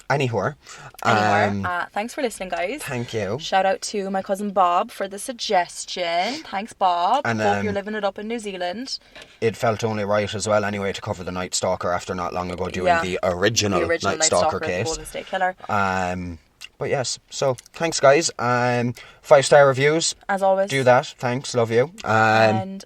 Anywhere. Thanks for listening, guys. Thank you. Shout out to my cousin Bob for the suggestion. Thanks, Bob. And hope you're living it up in New Zealand. It felt only right as well, anyway, to cover the Night Stalker after not long ago doing the original Night Stalker case. The Golden State Killer. But yes, so thanks, guys. 5-star reviews. As always. Do that. Thanks. Love you. And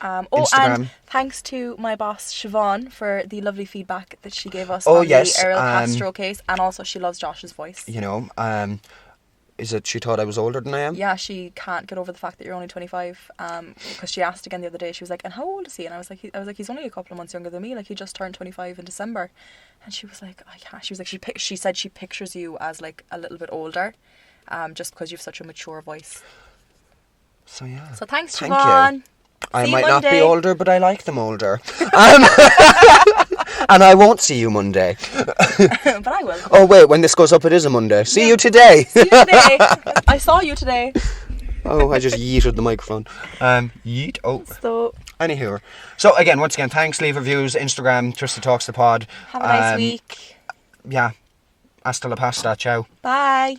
Instagram. And thanks to my boss Siobhan for the lovely feedback that she gave us on the Errol Castro case, and also she loves Josh's voice. You know, is it she thought I was older than I am? Yeah, she can't get over the fact that you're only 25. Because she asked again the other day. She was like, "And how old is he?" And I was like, "He's only a couple of months younger than me. Like, he just turned 25 in December." And she was like, "I can't." She was like, she said she pictures you as like a little bit older, just because you've such a mature voice. So yeah. So thanks, Siobhan. I might not be older, but I like them older. And I won't see you Monday. But I will. Oh, wait, when this goes up, it is a Monday. See you today. See you today. I saw you today. Oh, I just yeeted the microphone. Yeet. Oh. So. Anywho. So, again, once again, thanks. Leave reviews. Instagram, Twisted Talks the Pod. Have a nice week. Yeah. Hasta la pasta. Ciao. Bye.